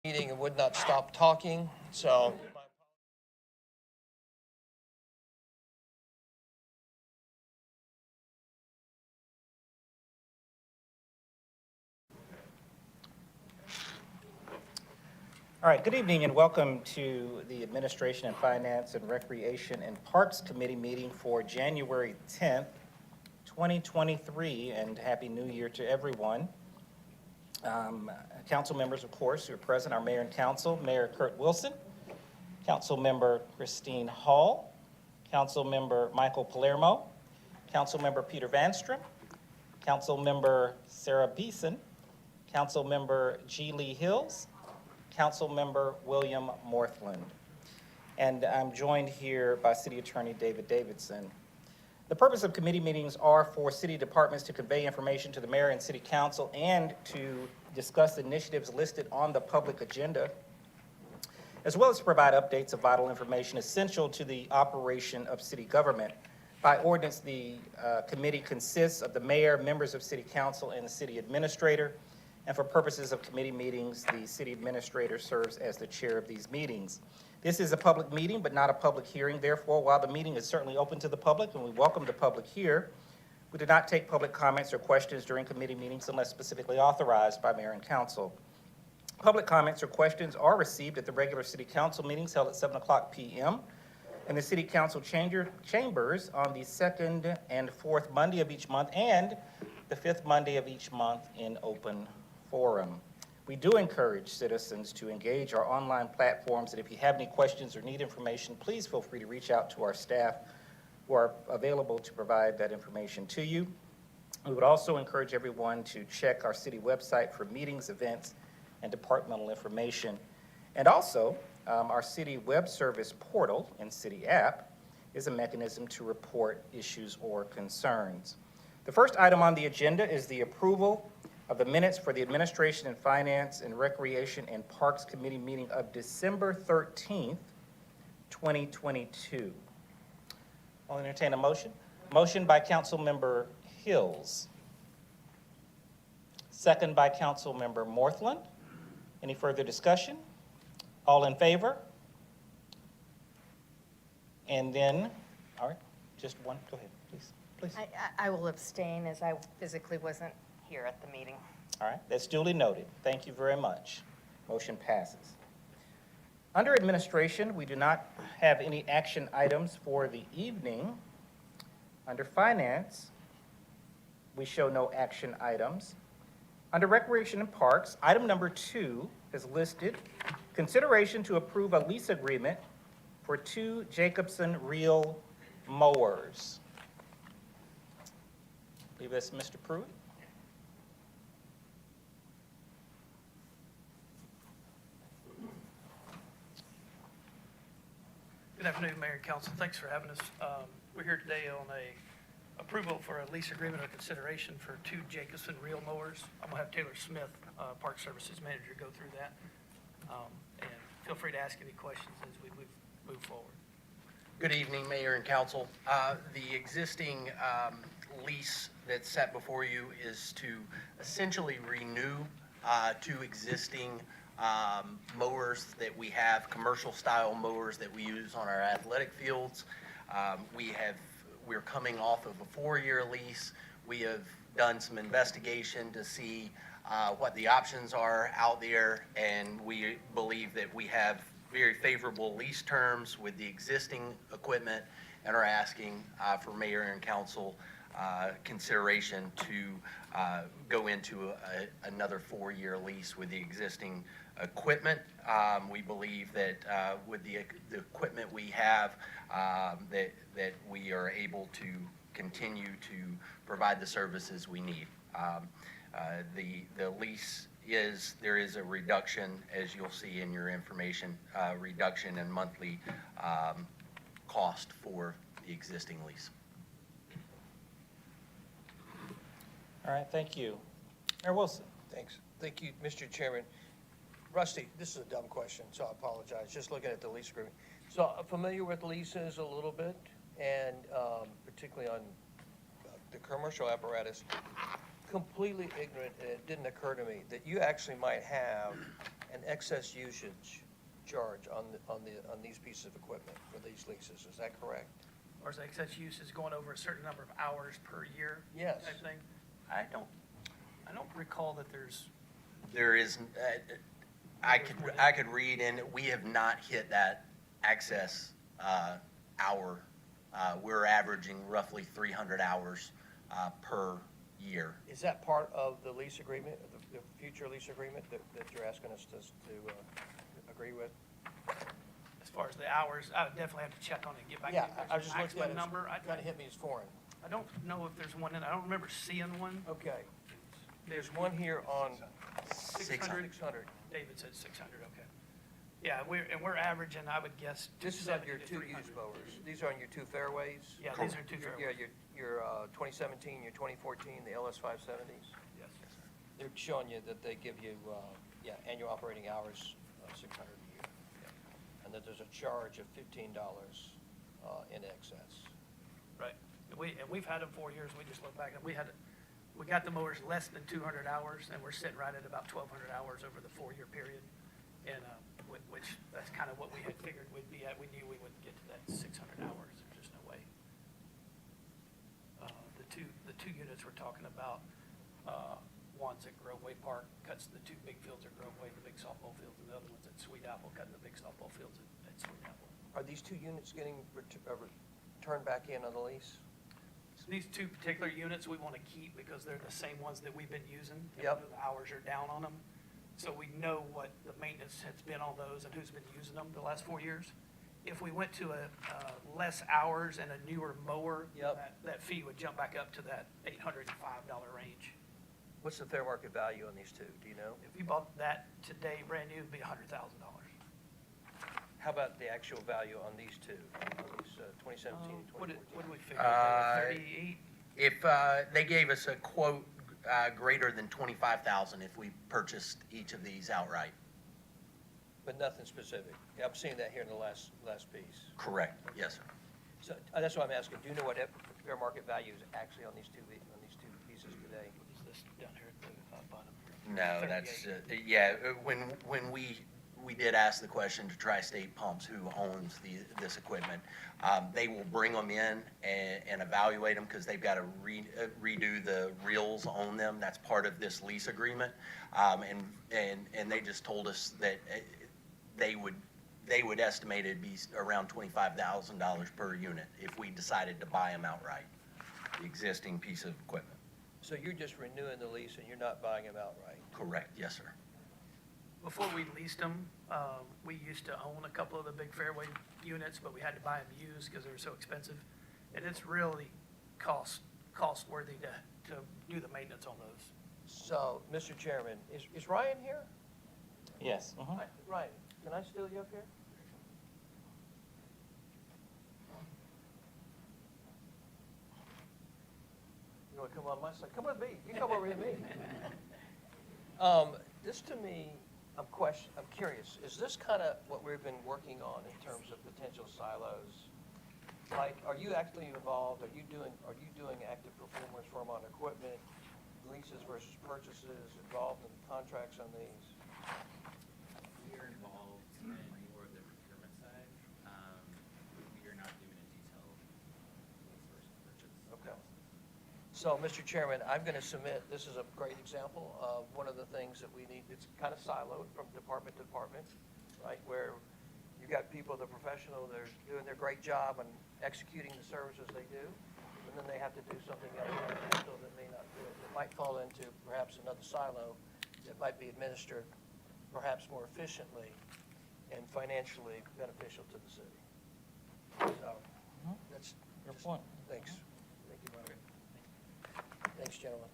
meeting and would not stop talking, so. All right, good evening and welcome to the Administration and Finance and Recreation and Parks Committee meeting for January 10th, 2023, and Happy New Year to everyone. Council members, of course, who are present, our Mayor and Council, Mayor Kurt Wilson, Council Member Christine Hall, Council Member Michael Palermo, Council Member Peter Vanstrom, Council Member Sarah Beeson, Council Member G. Lee Hills, Council Member William Morthland. And I'm joined here by City Attorney David Davidson. The purpose of committee meetings are for city departments to convey information to the mayor and city council and to discuss initiatives listed on the public agenda, as well as to provide updates of vital information essential to the operation of city government. By ordinance, the committee consists of the mayor, members of city council, and the city administrator. And for purposes of committee meetings, the city administrator serves as the chair of these meetings. This is a public meeting, but not a public hearing. Therefore, while the meeting is certainly open to the public, and we welcome the public here, we do not take public comments or questions during committee meetings unless specifically authorized by mayor and council. Public comments or questions are received at the regular city council meetings held at 7:00 p.m. in the city council chambers on the second and fourth Monday of each month and the fifth Monday of each month in open forum. We do encourage citizens to engage our online platforms, and if you have any questions or need information, please feel free to reach out to our staff who are available to provide that information to you. We would also encourage everyone to check our city website for meetings, events, and departmental information. And also, our city web service portal and city app is a mechanism to report issues or concerns. The first item on the agenda is the approval of the minutes for the Administration and Finance and Recreation and Parks Committee meeting of December 13th, 2022. I'll entertain a motion. Motion by Council Member Hills. Second by Council Member Morthland. Any further discussion? All in favor? And then, all right, just one, go ahead, please. I will abstain as I physically wasn't here at the meeting. All right, that's duly noted. Thank you very much. Motion passes. Under administration, we do not have any action items for the evening. Under finance, we show no action items. Under recreation and parks, item number 2 is listed. Consideration to approve a lease agreement for 2 Jacobson reel mowers. I believe that's Mr. Pruitt. Good afternoon, Mayor and Council. Thanks for having us. We're here today on a approval for a lease agreement or consideration for 2 Jacobson reel mowers. I'm gonna have Taylor Smith, Park Services Manager, go through that. And feel free to ask any questions as we move forward. Good evening, Mayor and Council. The existing lease that's set before you is to essentially renew 2 existing mowers that we have, commercial style mowers that we use on our athletic fields. We're coming off of a 4-year lease. We have done some investigation to see what the options are out there, and we believe that we have very favorable lease terms with the existing equipment and are asking for Mayor and Council consideration to go into another 4-year lease with the existing equipment. We believe that with the equipment we have, that we are able to continue to provide the services we need. The lease there is a reduction, as you'll see in your information, reduction in monthly cost for the existing lease. All right, thank you. Mayor Wilson. Thanks. Thank you, Mr. Chairman. Rusty, this is a dumb question, so I apologize. Just looking at the lease agreement. So I'm familiar with leases a little bit, and particularly on the commercial apparatus. Completely ignorant, and it didn't occur to me that you actually might have an excess usage charge on these pieces of equipment for these leases, is that correct? Or is excess use is going over a certain number of hours per year? Yes. Type thing? I don't recall that there's, There is, I could read, and we have not hit that excess hour. We're averaging roughly 300 hours per year. Is that part of the lease agreement, the future lease agreement that you're asking us to agree with? as far as the hours, I would definitely have to check on it and get back to you. Yeah, If I there's was a just looking at it, maximum number, it kind of hit me as foreign. I don't know if there's one in, I don't remember seeing one. Okay, there's one here on 600. 600. David said 600, okay. Yeah, we're averaging, I would guess, This is on 270 your to two 300. used mowers. These are on your two fairways? Yeah, these are two Yeah, fairways. your 2017, your 2014, the LS 570s. Yes. They're showing you that they give you, annual operating hours of 600 a year. And that there's a charge of $15 in excess. Right. And we've had them 4 years, we just look back, and we got the mowers less than 200 hours, and we're sitting right at about 1,200 hours over the 4-year period. And, which, that's kind of what we had figured we'd be at, we knew we wouldn't get to that 600 hours, there's just no way. The two units we're talking about, one's at Groveway Park, cuts the two big fields at Groveway, the big softball fields, and the other one's at Sweet Apple, cutting the big softball fields at Sweet Apple. Are these two units getting returned back in on the lease? So these two particular units we want to keep because they're the same ones that we've been using. And we Yep. know the hours are down on them. So we know what the maintenance has been on those and who's been using them the last 4 years. If we went to a less hours and a newer mower, Yep. that fee would jump back up to that $805 range. What's the fair market value on these two, do you know? If you bought that today, brand new, it'd be $100,000. How about the actual value on these two, on these 2017 and What 2014? did we figure? They were 38? If they gave us a quote greater than 25,000 if we purchased each of these outright. But nothing specific. Yeah, I'm seeing that here in the last piece. Correct, yes, sir. So that's why I'm asking, do you know what fair market value is actually on these two pieces today? What is this down here at the bottom? No, that's, when we did ask the question to Tri-State Pumps, who owns this equipment, they will bring them in and evaluate them because they've got to redo the reels on them. That's part of this lease agreement. And they just told us that they would estimate it'd be around $25,000 per unit if we decided to buy them outright, the existing piece of equipment. So you're just renewing the lease and you're not buying them outright? Correct, yes, sir. Before we leased them, we used to own a couple of the big fairway units, but we had to buy them used because they were so expensive. And it's really cost worthy to do the maintenance on those. So, Mr. Chairman, is Ryan here? Yes. mhm. Ryan, can I steal you up here? You want to come on my side? Come with me. You come over with me. This to me, I'm curious, is this kind of what we've been working on in terms of potential silos? Like, are you actually involved? Are you doing active performance for them on equipment, leases versus purchases, involved in contracts on these? We are involved in more of the procurement side. We are not doing a detailed lease versus purchase. Okay. So, Mr. Chairman, I'm going to submit, this is a great example of one of the things that we need, it's kind of siloed from department to department, right? Where you got people, they're professional, they're doing their great job and executing the services they do, and then they have to do something else so that may not do it. It might fall into perhaps another silo that might be administered perhaps more efficiently and financially beneficial to the city. So, that's. Good point. Thanks. Thank you, Margaret. Thanks, gentlemen.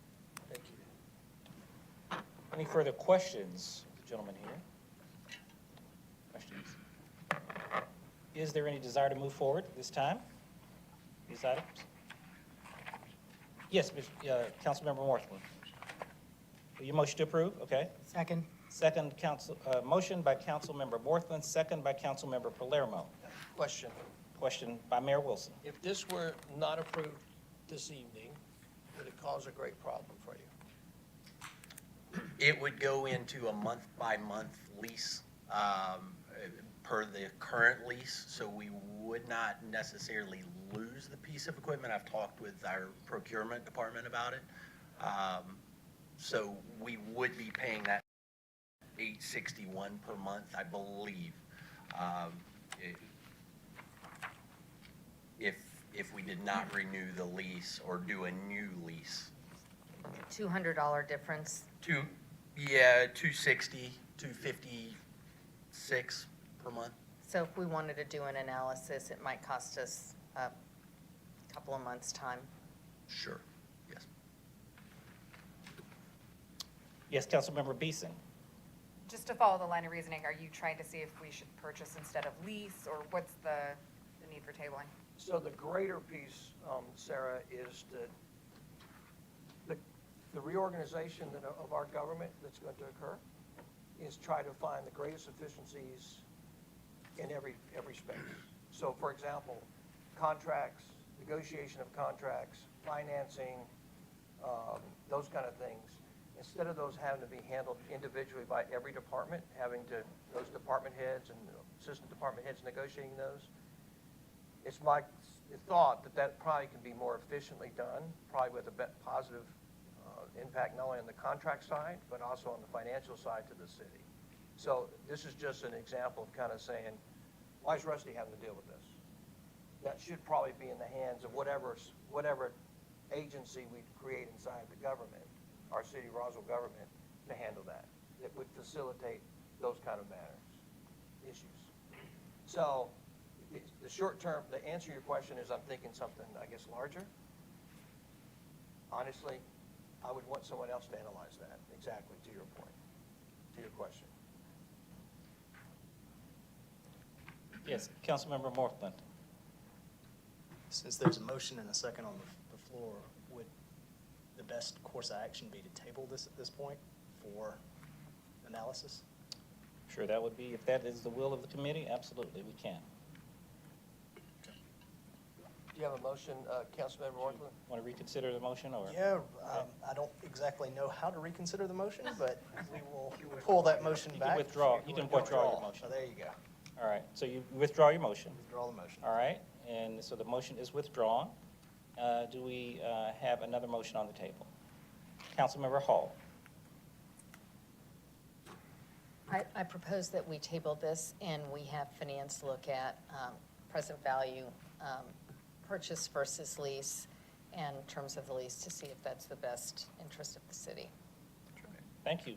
Thank you. Any further questions, gentlemen here? Questions? Is there any desire to move forward this time? These items? Yes, Councilmember Morthman. Your motion to approve, okay. Second. Second, motion by Councilmember Morthman, second by Councilmember Palermo. Question. Question by Mayor Wilson. If this were not approved this evening, would it cause a great problem for you? It would go into a month-by-month lease per the current lease, so we would not necessarily lose the piece of equipment. I've talked with our procurement department about it. So we would be paying that $861 per month, I believe, if we did not renew the lease or do a new lease. $200 difference. $260, $256 per month. So if we wanted to do an analysis, it might cost us a couple of months' time. Sure, yes. Yes, Councilmember Beeson. Just to follow the line of reasoning, are you trying to see if we should purchase instead of lease, or what's the need for tabling? So the greater piece, Sarah, is that the reorganization of our government that's going to occur is try to find the greatest efficiencies in every space. So for example, contracts, negotiation of contracts, financing, those kind of things. Instead of those having to be handled individually by every department, those department heads and assistant department heads negotiating those, it's my thought that probably can be more efficiently done, probably with a positive impact not only on the contract side, but also on the financial side to the city. So this is just an example of kind of saying, why is Rusty having to deal with this? That should probably be in the hands of whatever agency we create inside the government, our city Roswell government, to handle that. That would facilitate those kind of issues. So the short term, the answer to your question is I'm thinking something, I guess, larger. Honestly, I would want someone else to analyze that, exactly to your point, to your question. Yes, Councilmember Morthland. Since there's a motion and a second on the floor, would the best course of action be to table this at this point for analysis? Sure, that would be, if that is the will of the committee, absolutely, we can. Do you have a motion, Councilmember Morthland? Want to reconsider the motion, or? Yeah, I don't exactly know how to reconsider the motion, but we will pull that motion You back. can withdraw, you can withdraw your motion. Oh, there you go. All right, so you withdraw your motion. Withdraw the motion. All right, and so the motion is withdrawn. Do we have another motion on the table? Councilmember Hall. I propose that we table this and we have finance look at present value purchase versus lease and terms of the lease to see if that's the best interest of the city. Thank you.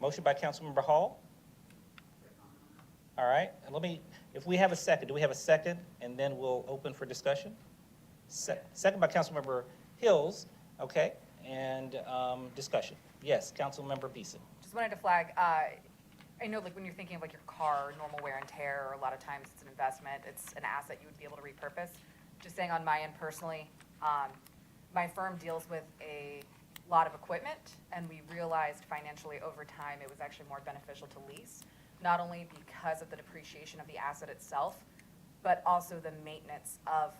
Motion by Councilmember Hall. All right, and if we have a second, do we have a second? And then we'll open for discussion. Second by Councilmember Hills, okay, and discussion. Yes, Councilmember Beeson. Just wanted to flag, I know like when you're thinking of like your car, normal wear and tear, a lot of times it's an investment, it's an asset you would be able to repurpose. Just saying on my end personally, my firm deals with a lot of equipment, and we realized financially over time it was actually more beneficial to lease, not only because of the depreciation of the asset itself, but also the maintenance of,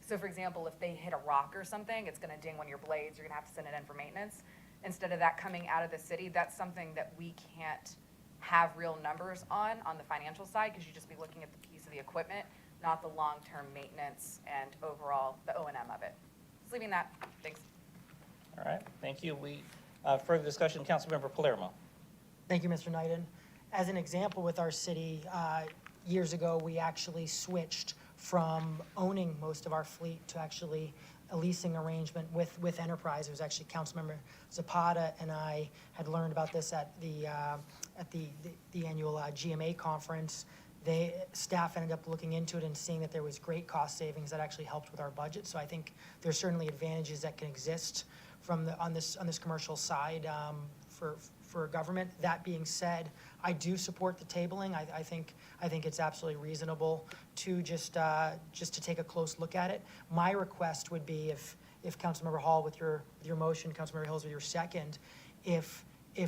so for example, if they hit a rock or something, it's gonna ding one of your blades, you're gonna have to send it in for maintenance. Instead of that coming out of the city, that's something that we can't have real numbers on the financial side, because you'd just be looking at the piece of the equipment, not the long-term maintenance and overall the O&M of it. Just leaving that, thanks. All right, thank you. Further discussion, Councilmember Palermo. Thank you, Mr. Knighton. As an example with our city, years ago, we actually switched from owning most of our fleet to actually a leasing arrangement with Enterprise. It was actually Councilmember Zapata and I had learned about this at the annual GMA conference. Staff ended up looking into it and seeing that there was great cost savings that actually helped with our budget. So I think there's certainly advantages that can exist on this commercial side for government. That being said, I do support the tabling. I think it's absolutely reasonable to just to take a close look at it. My request would be if Councilmember Hall with your motion, Councilmember Hills with your second, if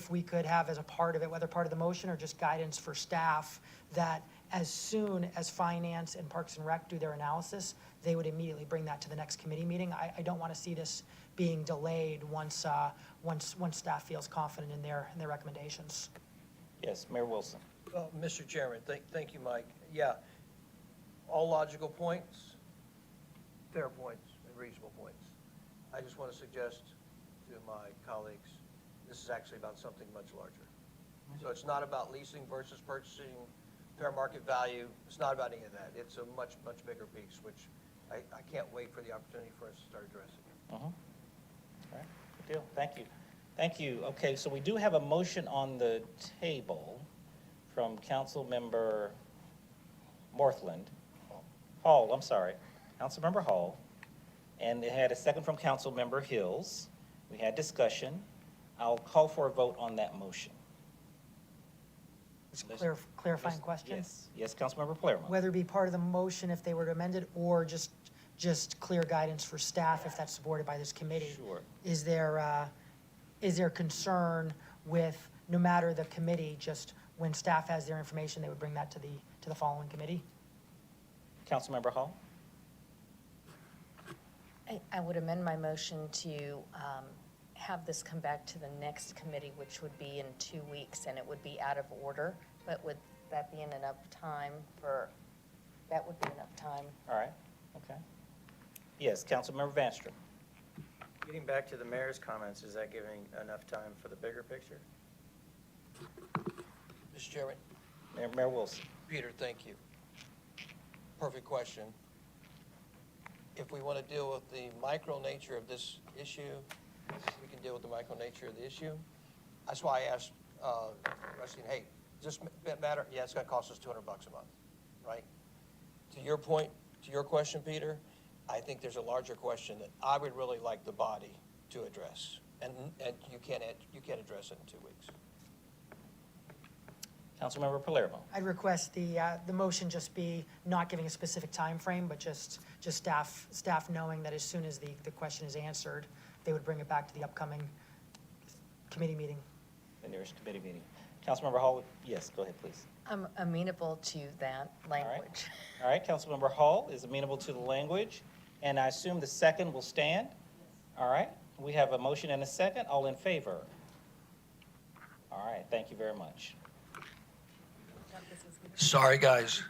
we could have as a part of it, whether part of the motion or just guidance for staff, that as soon as Finance and Parks and Rec do their analysis, they would immediately bring that to the next committee meeting. I don't want to see this being delayed once staff feels confident in their recommendations. Yes, Mayor Wilson. Mr. Chairman, thank you, Mike. Yeah, all logical points, fair points, and reasonable points. I just want to suggest to my colleagues, this is actually about something much larger. So it's not about leasing versus purchasing, fair market value. It's not about any of that. It's a much, much bigger piece, which I can't wait for the opportunity for us to start addressing. All right, good deal. Thank you. Thank you. Okay, so we do have a motion on the table from Councilmember Morthland. Hall, I'm sorry. Councilmember Hall. And it had a second from Councilmember Hills. We had discussion. I'll call for a vote on that motion. Just clarifying question? Yes, Councilmember Palermo. Whether it be part of the motion if they were to amend it, or just clear guidance for staff if that's supported by this committee. Sure. Is there concern with, no matter the committee, just when staff has their information, they would bring that to the following committee? Councilmember Hall? I would amend my motion to have this come back to the next committee, which would be in 2 weeks, and it would be out of order. But would that be enough time for, that would be enough time? All right, okay. Yes, Councilmember Vanstrom. Getting back to the mayor's comments, is that giving enough time for the bigger picture? Mr. Chairman, Mayor Wilson. Peter, thank you. Perfect question. If we want to deal with the micro nature of this issue, we can deal with the micro nature of the issue. That's why I asked Rusty, hey, does this matter? Yeah, it's going to cost us $200 a month, right? To your point, to your question, Peter, I think there's a larger question that I would really like the body to address, and you can't address it in 2 weeks. Councilmember Palermo. I'd request the motion just be not giving a specific time frame, but just staff knowing that as soon as the question is answered, they would bring it back to the upcoming committee meeting. The nearest committee meeting. Councilmember Hall, yes, go ahead, please. I'm amenable to that language. All right, Councilmember Hall is amenable to the language, and I assume the second will stand? All right, we have a motion and a second. All in favor? All right, thank you very much. Sorry, guys.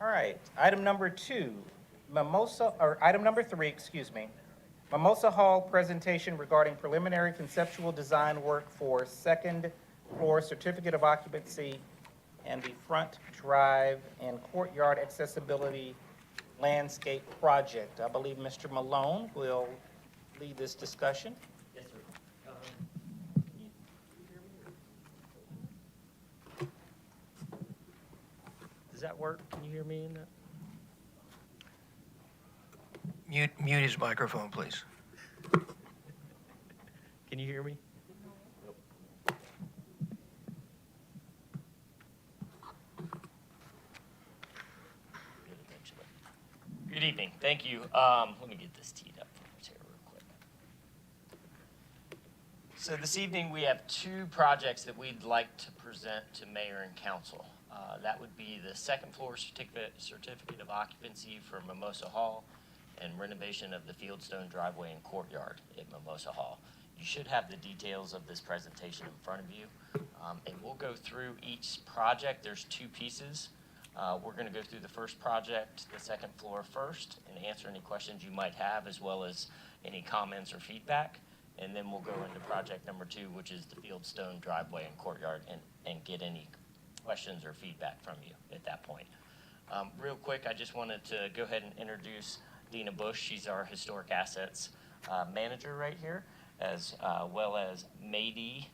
All right, item number 3, excuse me. Mimosa Hall presentation regarding preliminary conceptual design work for second floor certificate of occupancy and the front drive and courtyard accessibility landscape project. I believe Mr. Malone will lead this discussion. Yes, sir. Does that work? Can you hear me in that? Mute his microphone, please. Can you hear me? Good evening. Thank you. Let me get this teed up for us here real quick. So this evening, we have 2 projects that we'd like to present to mayor and council. That would be the second floor certificate of occupancy for Mimosa Hall and renovation of the Fieldstone driveway and courtyard at Mimosa Hall. You should have the details of this presentation in front of you. And we'll go through each project. There's 2 pieces. We're going to go through the first project, the second floor first, and answer any questions you might have, as well as any comments or feedback. And then we'll go into project number 2, which is the Fieldstone driveway and courtyard, and get any questions or feedback from you at that point. Real quick, I just wanted to go ahead and introduce Dina Bush. She's our historic assets manager right here, as well as Mady.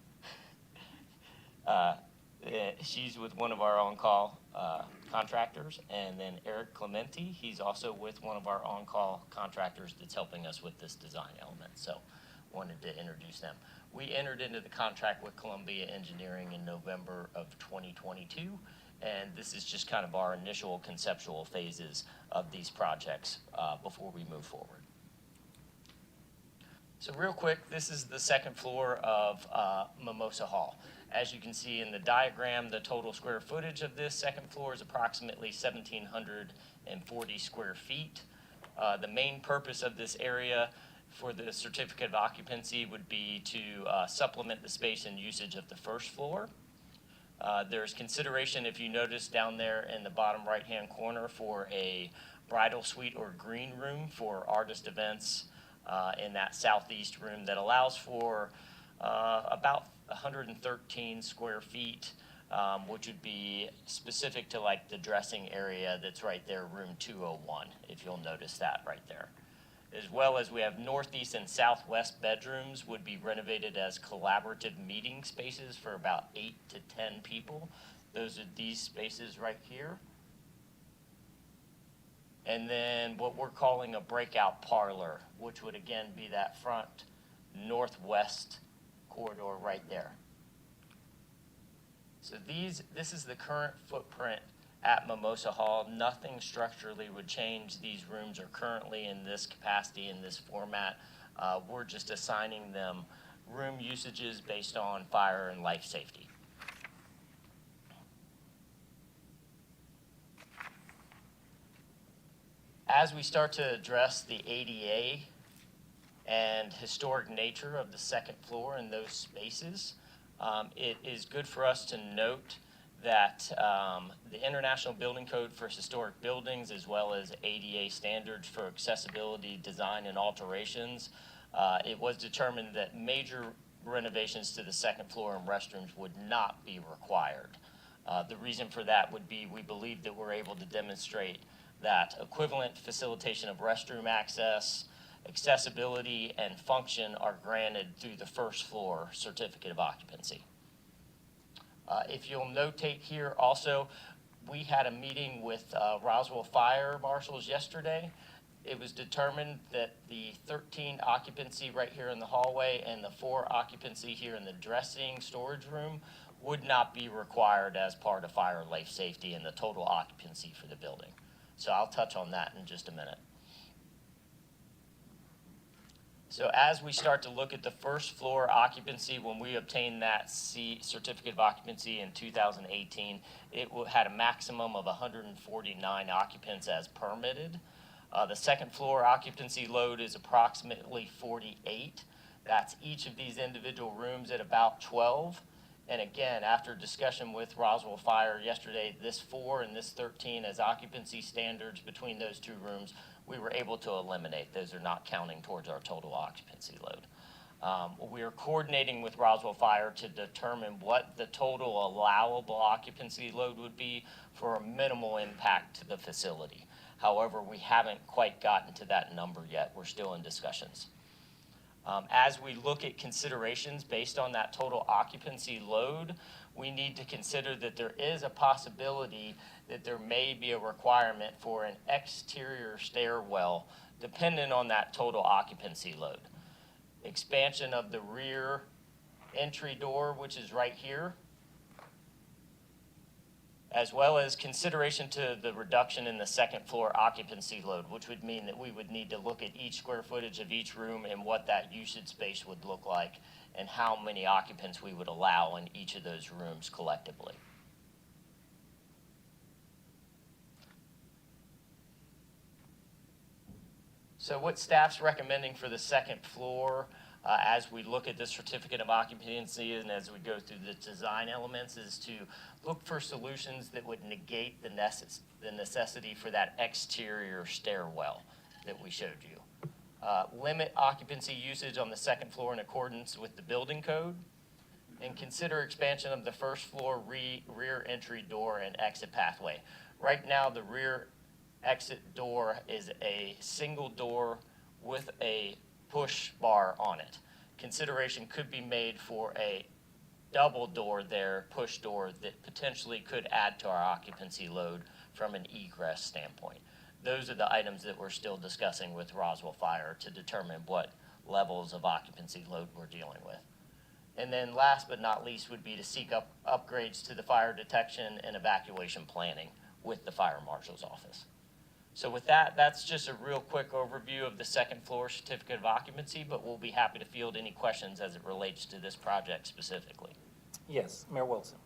She's with one of our on-call contractors, and then Eric Clementi, he's also with one of our on-call contractors that's helping us with this design element. So wanted to introduce them. We entered into the contract with Columbia Engineering in November of 2022, and this is just kind of our initial conceptual phases of these projects before we move forward. So real quick, this is the second floor of Mimosa Hall. As you can see in the diagram, the total square footage of this second floor is approximately 1,740 square feet. The main purpose of this area for the certificate of occupancy would be to supplement the space and usage of the first floor. There's consideration, if you notice down there in the bottom right-hand corner, for a bridal suite or green room for artist events in that southeast room that allows for about 113 square feet, which would be specific to like the dressing area that's right there, room 201, if you'll notice that right there. As well as we have northeast and southwest bedrooms would be renovated as collaborative meeting spaces for about 8 to 10 people. Those are these spaces right here. And then what we're calling a breakout parlor, which would again be that front northwest corridor right there. So this is the current footprint at Mimosa Hall. Nothing structurally would change. These rooms are currently in this capacity, in this format. We're just assigning them room usages based on fire and life safety. As we start to address the ADA and historic nature of the second floor and those spaces, it is good for us to note that the International Building Code for Historic Buildings, as well as ADA standards for accessibility, design, and alterations, it was determined that major renovations to the second floor and restrooms would not be required. The reason for that would be we believe that we're able to demonstrate that equivalent facilitation of restroom access, accessibility, and function are granted through the first floor certificate of occupancy. If you'll notate here also, we had a meeting with Roswell Fire Marshals yesterday. It was determined that the 13 occupancy right here in the hallway and the 4 occupancy here in the dressing storage room would not be required as part of fire life safety and the total occupancy for the building. So I'll touch on that in just a minute. So as we start to look at the first floor occupancy, when we obtained that certificate of occupancy in 2018, it had a maximum of 149 occupants as permitted. The second floor occupancy load is approximately 48. That's each of these individual rooms at about 12. And again, after discussion with Roswell Fire yesterday, this 4 and this 13 as occupancy standards between those 2 rooms, we were able to eliminate. Those are not counting towards our total occupancy load. We are coordinating with Roswell Fire to determine what the total allowable occupancy load would be for a minimal impact to the facility. However, we haven't quite gotten to that number yet. We're still in discussions. As we look at considerations based on that total occupancy load, we need to consider that there is a possibility that there may be a requirement for an exterior stairwell dependent on that total occupancy load. Expansion of the rear entry door, which is right here, as well as consideration to the reduction in the second floor occupancy load, which would mean that we would need to look at each square footage of each room and what that usage space would look like and how many occupants we would allow in each of those rooms collectively. So what staff's recommending for the second floor as we look at the certificate of occupancy and as we go through the design elements is to look for solutions that would negate the necessity for that exterior stairwell that we showed you. Limit occupancy usage on the second floor in accordance with the building code, and consider expansion of the first floor rear entry door and exit pathway. Right now, the rear exit door is a single door with a push bar on it. Consideration could be made for a double door there, push door, that potentially could add to our occupancy load from an egress standpoint. Those are the items that we're still discussing with Roswell Fire to determine what levels of occupancy load we're dealing with. And then last but not least would be to seek upgrades to the fire detection and evacuation planning with the fire marshal's office. So with that, that's just a real quick overview of the second floor certificate of occupancy, but we'll be happy to field any questions as it relates to this project specifically. Yes, Mayor Wilson.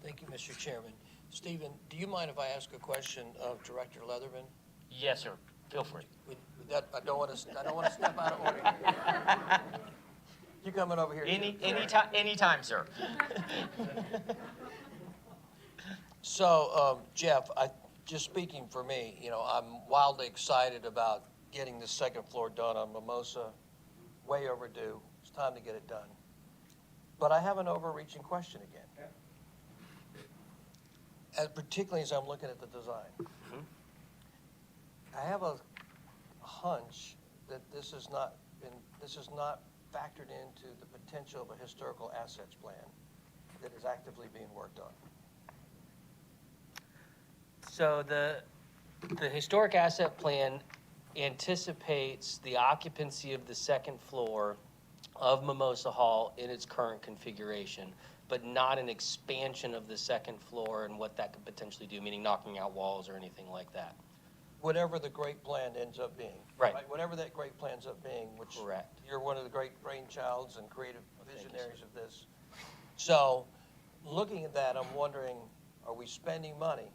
Thank you, Mr. Chairman. Stephen, do you mind if I ask a question of Director Leatherman? Yes, sir. Feel free. With that, I don't want to step out of order. You coming over here? Anytime, sir. So, Jeff, just speaking for me, I'm wildly excited about getting the second floor done on Mimosa. Way overdue. It's time to get it done. But I have an overreaching question again. Particularly as I'm looking at the design. I have a hunch that this is not factored into the potential of a historical assets plan that is actively being worked on. So the historic asset plan anticipates the occupancy of the second floor of Mimosa Hall in its current configuration, but not an expansion of the second floor and what that could potentially do, meaning knocking out walls or anything like that. Whatever the great plan ends up being. Right. Whatever that great plan ends up being, which Correct. you're one of the great brainchilds and creative Thank you, visionaries of this. So, looking at that, I'm wondering, are we spending money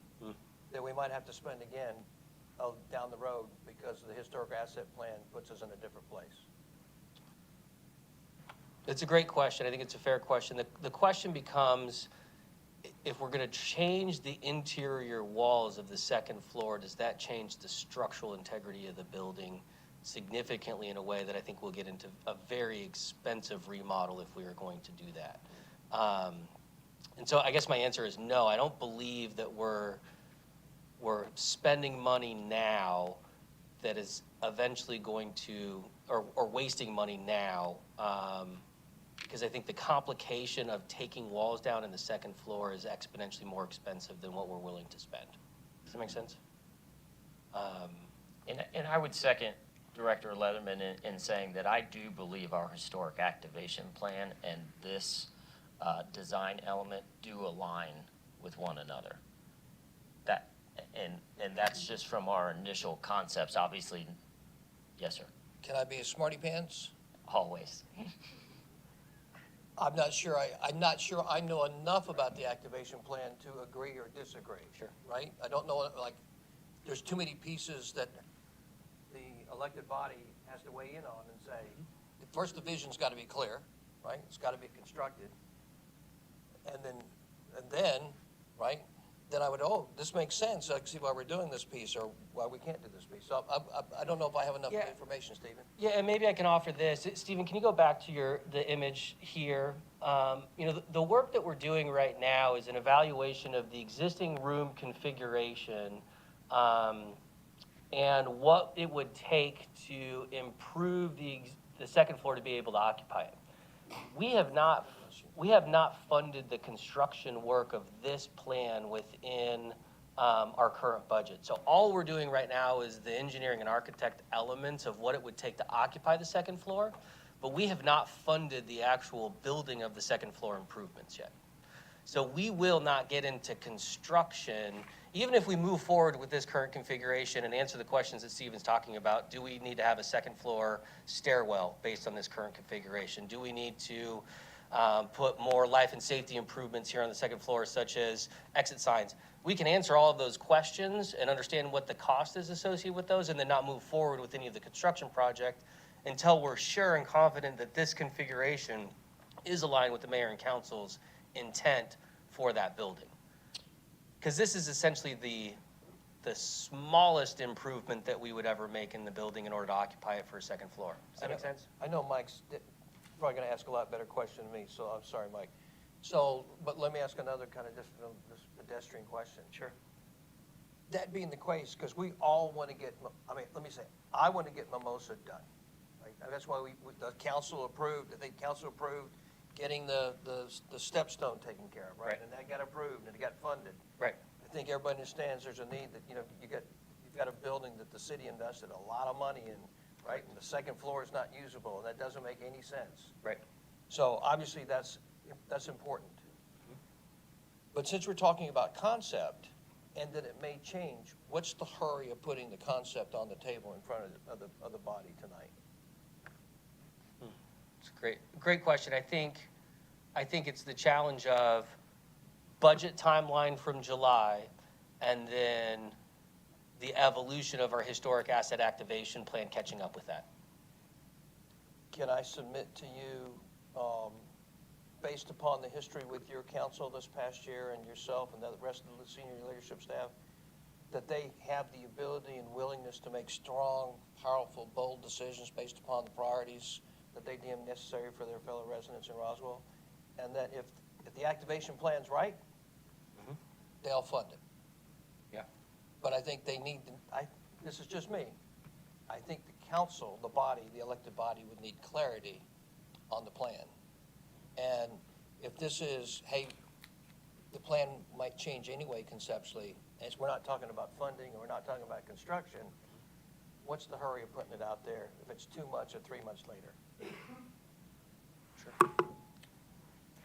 that we might have to spend again down the road because the historic asset plan puts us in a different place? It's a great question. I think it's a fair question. The question becomes, if we're going to change the interior walls of the second floor, does that change the structural integrity of the building significantly in a way that I think we'll get into a very expensive remodel if we are going to do that? And so I guess my answer is no. I don't believe that we're spending money now that is eventually going to, or wasting money now, because I think the complication of taking walls down in the second floor is exponentially more expensive than what we're willing to spend. Does that make sense? And I would second Director Leatherman in saying that I do believe our historic activation plan and this design element do align with one another. And that's just from our initial concepts, obviously. Yes, sir. Can I be a smarty pants? Always. I'm not sure I know enough about the activation plan to agree or disagree. Sure. Right? I don't know, there's too many pieces that the elected body has to weigh in on and say, first, the vision's got to be clear, right? It's got to be constructed. And then, right, then I would, this makes sense. I can see why we're doing this piece or why we can't do this piece. So I don't know if I have enough information, Stephen. Yeah, and maybe I can offer this. Stephen, can you go back to the image here? The work that we're doing right now is an evaluation of the existing room configuration and what it would take to improve the second floor to be able to occupy it. We have not funded the construction work of this plan within our current budget. So all we're doing right now is the engineering and architect elements of what it would take to occupy the second floor, but we have not funded the actual building of the second floor improvements yet. So we will not get into construction, even if we move forward with this current configuration and answer the questions that Stephen's talking about. Do we need to have a second floor stairwell based on this current configuration? Do we need to put more life and safety improvements here on the second floor, such as exit signs? We can answer all of those questions and understand what the cost is associated with those, and then not move forward with any of the construction project until we're sure and confident that this configuration is aligned with the mayor and council's intent for that building. Because this is essentially the smallest improvement that we would ever make in the building in order to occupy it for a second floor. Does that make sense? I know Mike's probably going to ask a lot better question than me, so I'm sorry, Mike. So, but let me ask another kind of just pedestrian question. Sure. That being the case, because we all want to get, let me say, I want to get Mimosa done. Right? And that's why the council approved, I think council approved getting the stepstone taken care of, right? Right. And that got approved and it got funded. Right. I think everybody understands there's a need that, you've got a building that the city invested a lot of money in, right? And the second floor is not usable, and that doesn't make any sense. Right. So obviously that's important. But since we're talking about concept and that it may change, what's the hurry of putting the concept on the table in front of the body tonight? It's a great question. I I think it's the challenge of budget timeline from July, and then the evolution of our historic asset activation plan catching up with that. Can I submit to you, based upon the history with your council this past year and yourself and the rest of the senior leadership staff, that they have the ability and willingness to make strong, powerful, bold decisions based upon the priorities that they deem necessary for their fellow residents in Roswell? And that if the activation plan's right, they'll fund it. Yeah. But I think they need, this is just me, I think the council, the body, the elected body would need clarity on the plan. And if this is, hey, the plan might change anyway conceptually, as we're not talking about funding or we're not talking about construction, what's the hurry of putting it out there if it's 2 months or 3 months later? Sure.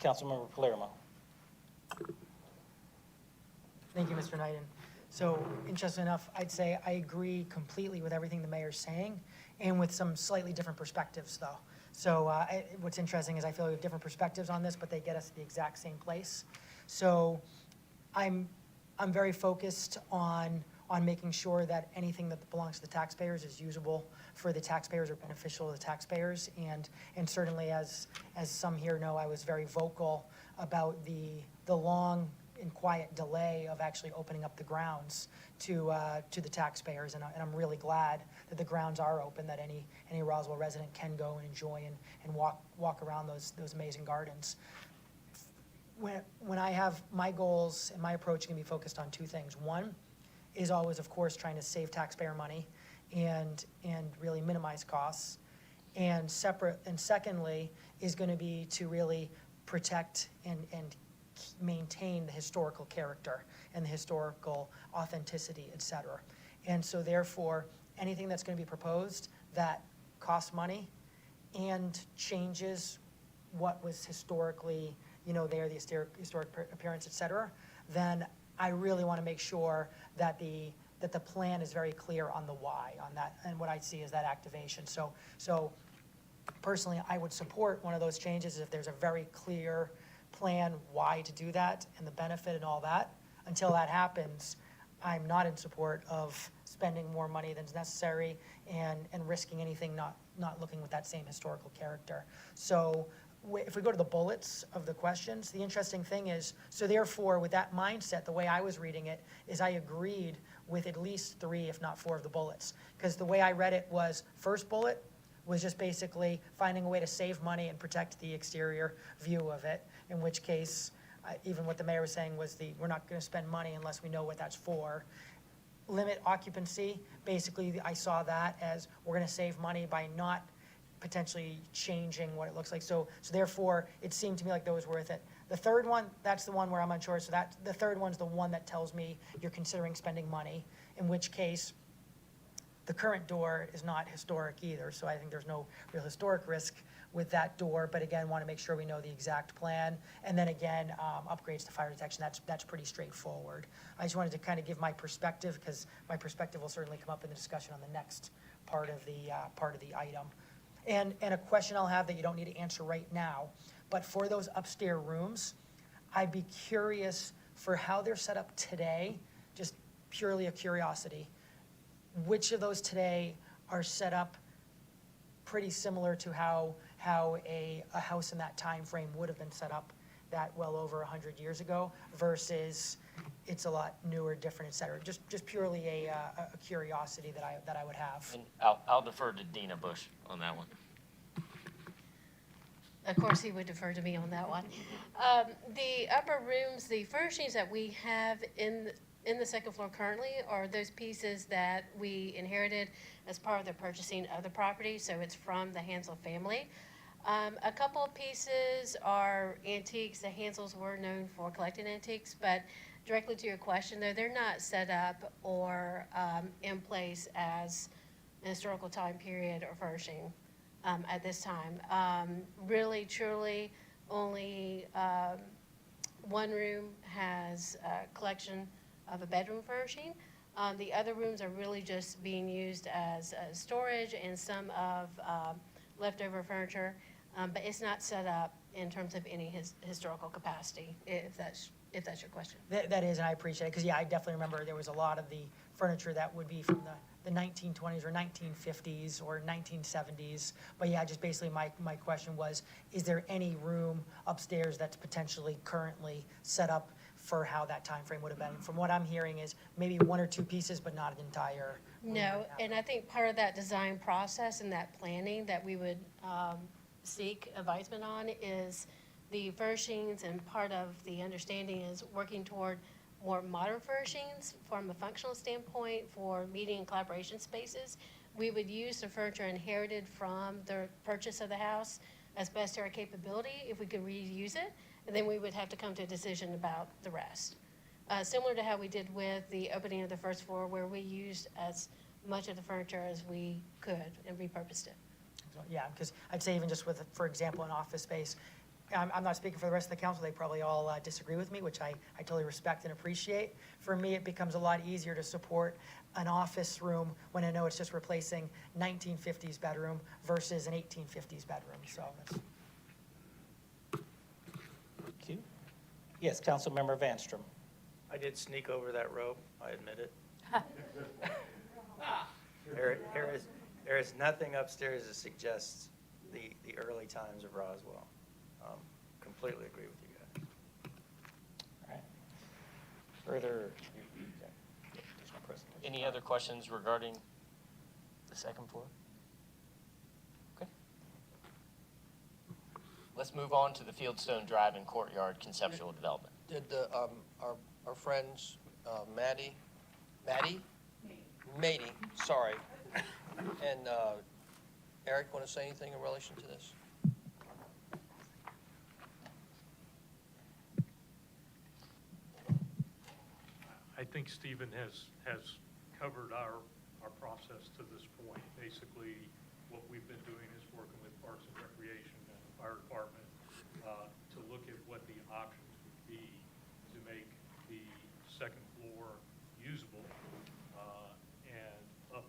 Councilmember Palermo. Thank you, Mr. Knighton. So, interesting enough, I'd say I agree completely with everything the mayor's saying, and with some slightly different perspectives, though. So, what's interesting is I feel we have different perspectives on this, but they get us to the exact same place. So, I'm very focused on making sure that anything that belongs to the taxpayers is usable for the taxpayers or beneficial to the taxpayers. And certainly, as some here know, I was very vocal about the long and quiet delay of actually opening up the grounds to the taxpayers. And I'm really glad that the grounds are open, that any Roswell resident can go and enjoy and walk around those amazing gardens. When I have my goals and my approach can be focused on two things. One is always, of course, trying to save taxpayer money and really minimize costs. And secondly is going to be to really protect and maintain the historical character and the historical authenticity, et cetera. And so therefore, anything that's going to be proposed that costs money and changes what was historically, there, the historic appearance, et cetera, then I really want to make sure that the plan is very clear on the why on that, and what I see is that activation. So personally, I would support one of those changes if there's a very clear plan why to do that and the benefit and all that. Until that happens, I'm not in support of spending more money than's necessary and risking anything not looking with that same historical character. So if we go to the bullets of the questions, the interesting thing is, so therefore with that mindset, the way I was reading it is I agreed with at least 3, if not 4 of the bullets. Because the way I read it was, first bullet was just basically finding a way to save money and protect the exterior view of it, in which case, even what the mayor was saying was we're not going to spend money unless we know what that's for. Limit occupancy, basically I saw that as we're going to save money by not potentially changing what it looks like. So therefore, it seemed to me like those were worth it. The third one, that's the one where I'm unsure. So the third one's the one that tells me you're considering spending money, in which case the current door is not historic either. So I think there's no real historic risk with that door. But again, want to make sure we know the exact plan. And then again, upgrades to fire detection, that's pretty straightforward. I just wanted to kind of give my perspective, because my perspective will certainly come up in the discussion on the next part of the item. And a question I'll have that you don't need to answer right now, but for those upstairs rooms, I'd be curious for how they're set up today, just purely a curiosity. Which of those today are set up pretty similar to how a house in that time frame would have been set up that well over 100 years ago versus it's a lot newer, different, et cetera? Just purely a curiosity that I would have. And I'll defer to Dina Bush on that one. Of course, he would defer to me on that one. The upper rooms, the furnishings that we have in the second floor currently are those pieces that we inherited as part of the purchasing of the property, so it's from the Hansel family. A couple of pieces are antiques. The Hansels were known for collecting antiques, but directly to your question, though, they're not set up or in place as a historical time period or furnishing at this time. Really, truly, only one room has a collection of a bedroom furnishing. The other rooms are really just being used as storage and some of leftover furniture. but it's not set up in terms of any historical capacity, if that's your question. That is, and I appreciate it, because, yeah, I definitely remember there was a lot of the furniture that would be from the 1920s or 1950s or 1970s. But yeah, just basically my question was, is there any room upstairs that's potentially currently set up for how that time frame would have been? From what I'm hearing is maybe one or two pieces, but not an entire room No, right now. and I think part of that design process and that planning that we would seek advisement on is the furnishings, and part of the understanding is working toward more modern furnishings from a functional standpoint for meeting and collaboration spaces. We would use the furniture inherited from the purchase of the house as best to our capability if we could reuse it, and then we would have to come to a decision about the rest. Similar to how we did with the opening of the first floor, where we used as much of the furniture as we could and repurposed it. So, yeah, because I'd say even just with, for example, an office space, I'm not speaking for the rest of the council, they probably all disagree with me, which I totally respect and appreciate. For me, it becomes a lot easier to support an office room when I know it's just replacing 1950s bedroom versus an 1850s bedroom, so that's. Thank you. Yes, Councilmember Vanstrom. I did sneak over that rope, I admit it. There is nothing upstairs that suggests the early times of Roswell. Completely agree with you guys. All right. Further, additional presentation. Any other questions regarding the second floor? Okay. Let's move on to the Fieldstone Drive and Courtyard conceptual development. Did our friends, Maddie, sorry, and Eric want to say anything in relation to this? I think Stephen has covered our process to this point. Basically, what we've been doing is working with Parks and Recreation and the Fire Department to look at what the options would be to make the second floor usable and up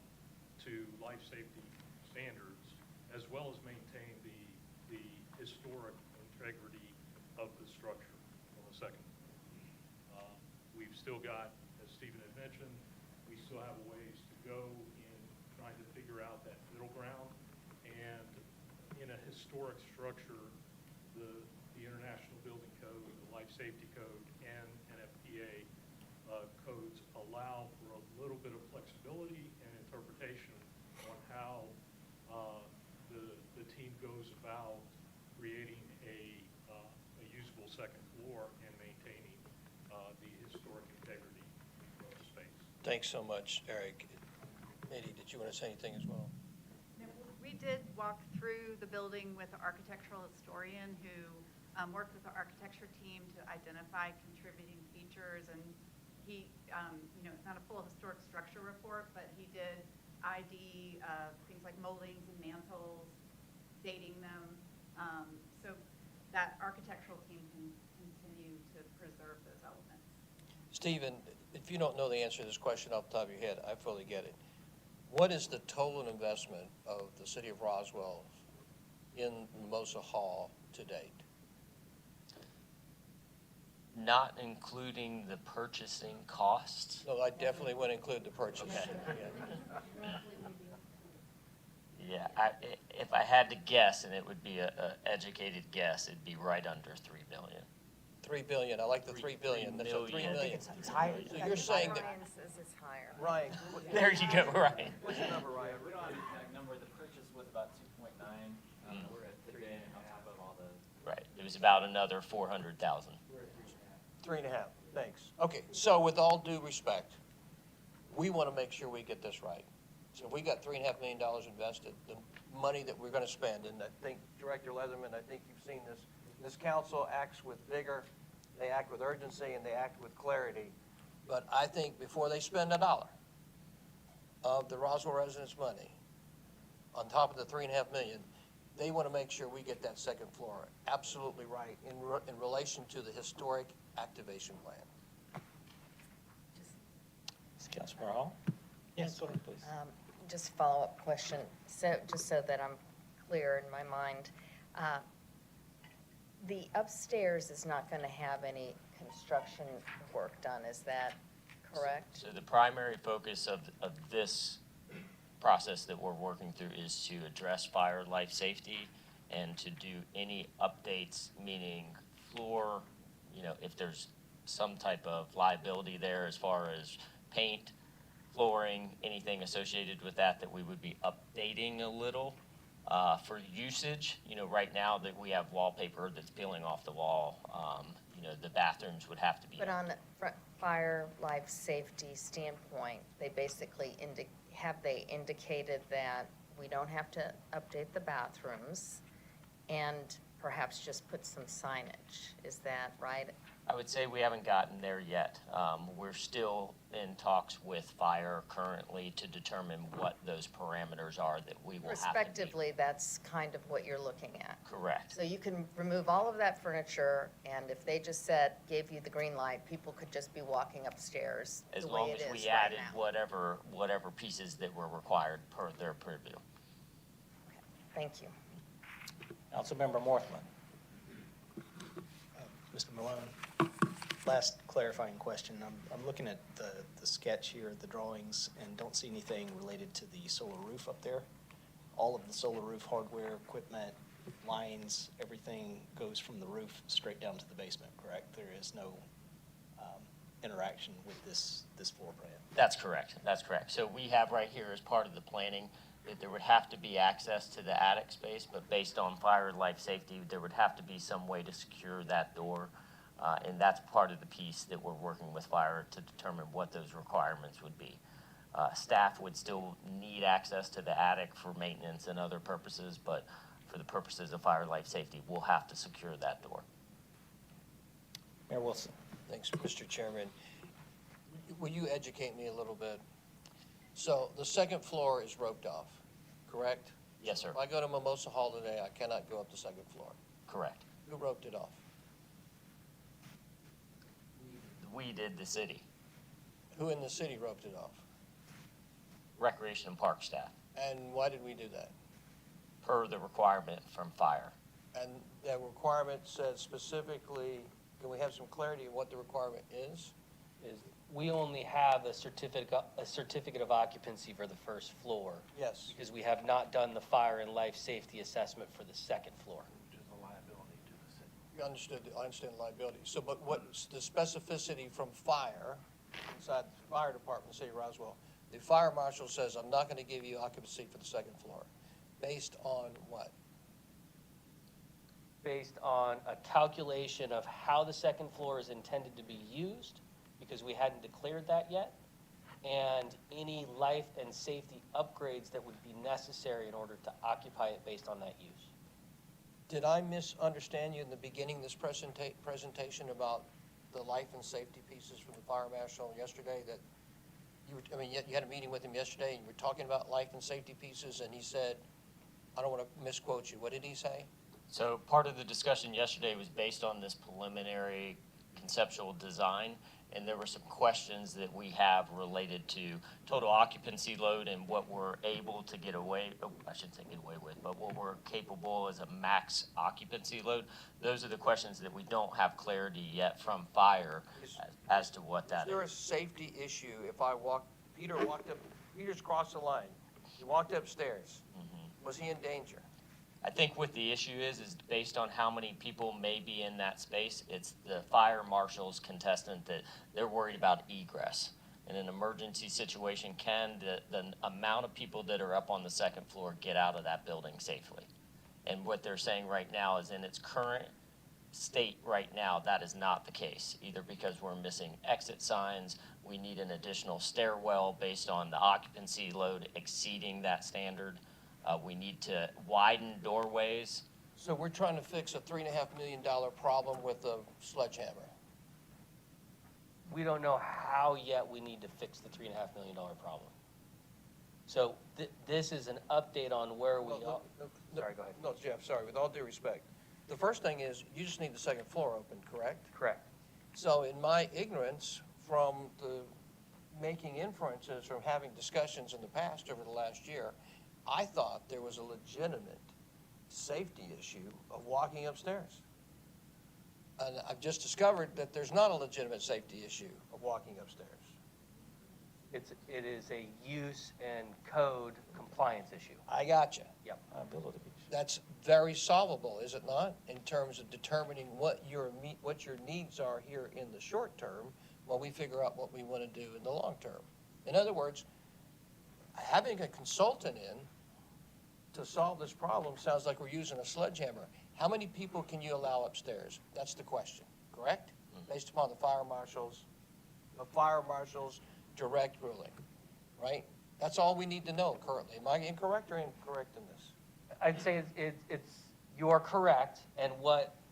to life safety standards, as well as maintain the historic integrity of the structure on the second floor. We've still got, as Stephen had mentioned, we still have a ways to go in trying to figure out that middle ground. And in a historic structure, the International Building Code, the Life Safety Code, and NFPA codes allow for a little bit of flexibility and interpretation on how the team goes about creating a usable second floor and maintaining the historic integrity of the space. Thanks so much, Eric. Eddie, did you want to say anything as well? We did walk through the building with the architectural historian who worked with the architecture team to identify contributing features, and he, it's not a full historic structure report, but he did ID things like moldings and mantles, dating them, so that architectural team can continue to preserve those elements. Stephen, if you don't know the answer to this question off the top of your head, I fully get it. What is the total investment of the city of Roswell in Mimosa Hall to date? Not including the purchasing costs. No, I definitely would include the purchase. Yeah, if I had to guess, and it would be a educated guess, it'd be right under 3 billion. 3 billion, I like the 3 billion, that's a 3 million. million. It's higher. So you're saying that, Ryan says it's higher. Ryan, There you go, Ryan. What's the number, Ryan? We don't have an exact number. The purchase was about 2.9. We're at 3 on top of all the. Right, it was about another 400,000. 3.5, thanks. Okay, so with all due respect, we want to make sure we get this right. So we got $3.5 million invested, the money that we're going to spend, and I think Director Leatherman, I think you've seen this. This council acts with vigor, they act with urgency, and they act with clarity. But I think before they spend $1 of the Roswell residents' money, on top of the $3.5 million, they want to make sure we get that second floor absolutely right in relation to the historic activation plan. Councilmember Hall? Yes, go ahead, please. Just follow-up question, so, just so that I'm clear in my mind. The upstairs is not going to have any construction work done, is that correct? So the primary focus of this process that we're working through is to address fire life safety and to do any updates, meaning floor, if there's some type of liability there as far as paint, flooring, anything associated with that we would be updating a little. For usage, right now that we have wallpaper that's peeling off the wall, the bathrooms would have to be. But on the fire life safety standpoint, they basically have they indicated that we don't have to update the bathrooms and perhaps just put some signage? Is that right? I would say we haven't gotten there yet. We're still in talks with fire currently to determine what those parameters are that we will have to meet. Prospectively, that's kind of what you're looking at. Correct. So you can remove all of that furniture, and if they just gave you the green light, people could just be walking upstairs As the way long it as is we right added now. whatever pieces that were required per their purview. Thank you. Councilmember Morthman. Mr. Malone, last clarifying question. I'm looking at the sketch here, the drawings, and don't see anything related to the solar roof up there. All of the solar roof hardware, equipment, lines, everything goes from the roof straight down to the basement, correct? There is no interaction with this floor plan. That's correct. That's correct. So we have right here as part of the planning that there would have to be access to the attic space, but based on fire and life safety, there would have to be some way to secure that door. And that's part of the piece that we're working with fire to determine what those requirements would be. Staff would still need access to the attic for maintenance and other purposes, but for the purposes of fire and life safety, we'll have to secure that door. Mayor Wilson. Thanks, Mr. Chairman. Will you educate me a little bit? So the second floor is roped off, correct? Yes, sir. If I go to Mimosa Hall today, I cannot go up the second floor. Correct. Who roped it off? We did, the city. Who in the city roped it off? Recreation and park staff, And why did we do that? per the requirement from fire. And that requirement said specifically, can we have some clarity on what the requirement is? We only have a certificate of occupancy for the first floor. Yes. Because we have not done the fire and life safety assessment for the second floor. You understood, I understand liability. So, but what's the specificity from fire, inside the fire department, in the city of Roswell? The fire marshal says, I'm not going to give you occupancy for the second floor. Based on what? Based on a calculation of how the second floor is intended to be used, because we hadn't declared that yet, and any life and safety upgrades that would be necessary in order to occupy it based on that use. Did I misunderstand you in the beginning of this presentation about the life and safety pieces from the fire marshal yesterday? That you were, you had a meeting with him yesterday, and you were talking about life and safety pieces, and he said, I don't want to misquote you. What did he say? So part of the discussion yesterday was based on this preliminary conceptual design, and there were some questions that we have related to total occupancy load and what we're able to get away, I shouldn't say get away with, but what we're capable as a max occupancy load. Those are the questions that we don't have clarity yet from fire as to what that Is there a is. safety issue if Peter's crossed the line, he walked upstairs, was he in danger? I think what the issue is based on how many people may be in that space, it's the fire marshal's contestant that they're worried about egress. In an emergency situation, can the amount of people that are up on the second floor get out of that building safely? And what they're saying right now is in its current state right now, that is not the case, either because we're missing exit signs, we need an additional stairwell based on the occupancy load exceeding that standard. We need to widen doorways. So we're trying to fix a $3.5 million problem with a sledgehammer. We don't know how yet we need to fix the $3.5 million problem. So this is an update on where we are. Sorry, go ahead. No, Jeff, sorry, with all due respect. The first thing is, you just need the second floor open, correct? Correct. So in my ignorance from the making inferences from having discussions in the past over the last year, I thought there was a legitimate safety issue of walking upstairs. And I've just discovered that there's not a legitimate safety issue of walking upstairs. It is a use and code compliance issue. I gotcha. Yep. Liability. That's very solvable, is it not, in terms of determining what your needs are here in the short term while we figure out what we want to do in the long term. In other words, having a consultant in to solve this problem sounds like we're using a sledgehammer. How many people can you allow upstairs? That's the question, correct? Based upon the fire marshal's direct ruling, right? That's all we need to know currently. Am I incorrect or incorrect in this? I'd say you're correct, and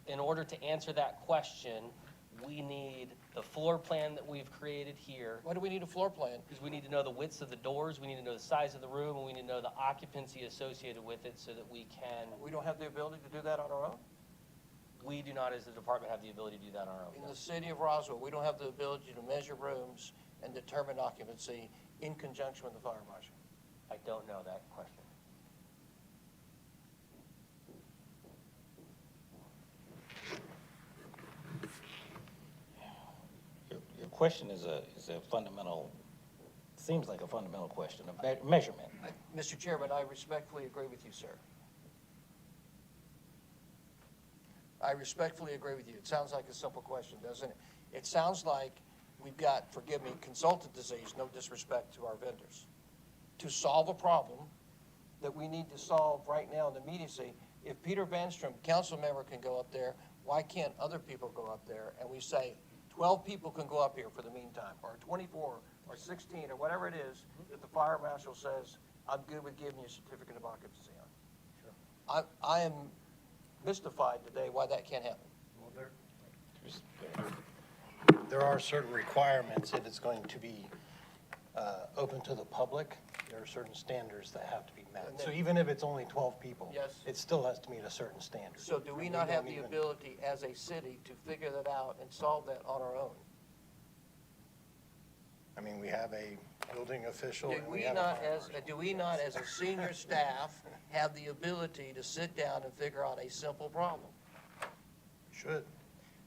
in order to answer that question, we need the floor plan that we've created here. Why do we need a floor plan? Because we need to know the widths of the doors, we need to know the size of the room, and we need to know the occupancy associated with it so that we can. We don't have the ability to do that on our own? We do not, as a department, have the ability to do that on our own. In the city of Roswell, we don't have the ability to measure rooms and determine occupancy in conjunction with the fire marshal. I don't know that question. Your question is a fundamental, seems like a fundamental question of measurement. Mr. Chairman, I respectfully agree with you, sir. I respectfully agree with you. It sounds like a simple question, doesn't it? It sounds like we've got, forgive me, consultant disease, no disrespect to our vendors, to solve a problem that we need to solve right now in immediacy. If Peter Vanstrom, council member, can go up there, why can't other people go up there? And we say 12 people can go up here for the meantime, or 24, or 16, or whatever it is that the fire marshal says, I'm good with giving you a certificate of occupancy on. Sure. I am mystified today why that can't happen. Well, there are certain requirements if it's going to be open to the public. There are certain standards that have to be met. So even if it's only 12 people, Yes. it still has to meet a certain standard. So do we And not have don't the even- ability as a city to figure that out and solve that on our own? I mean, we have a building official Do and we we have a not, fire as, marshal. do we not, as a senior staff, have the ability to sit down and figure out a simple problem? Should.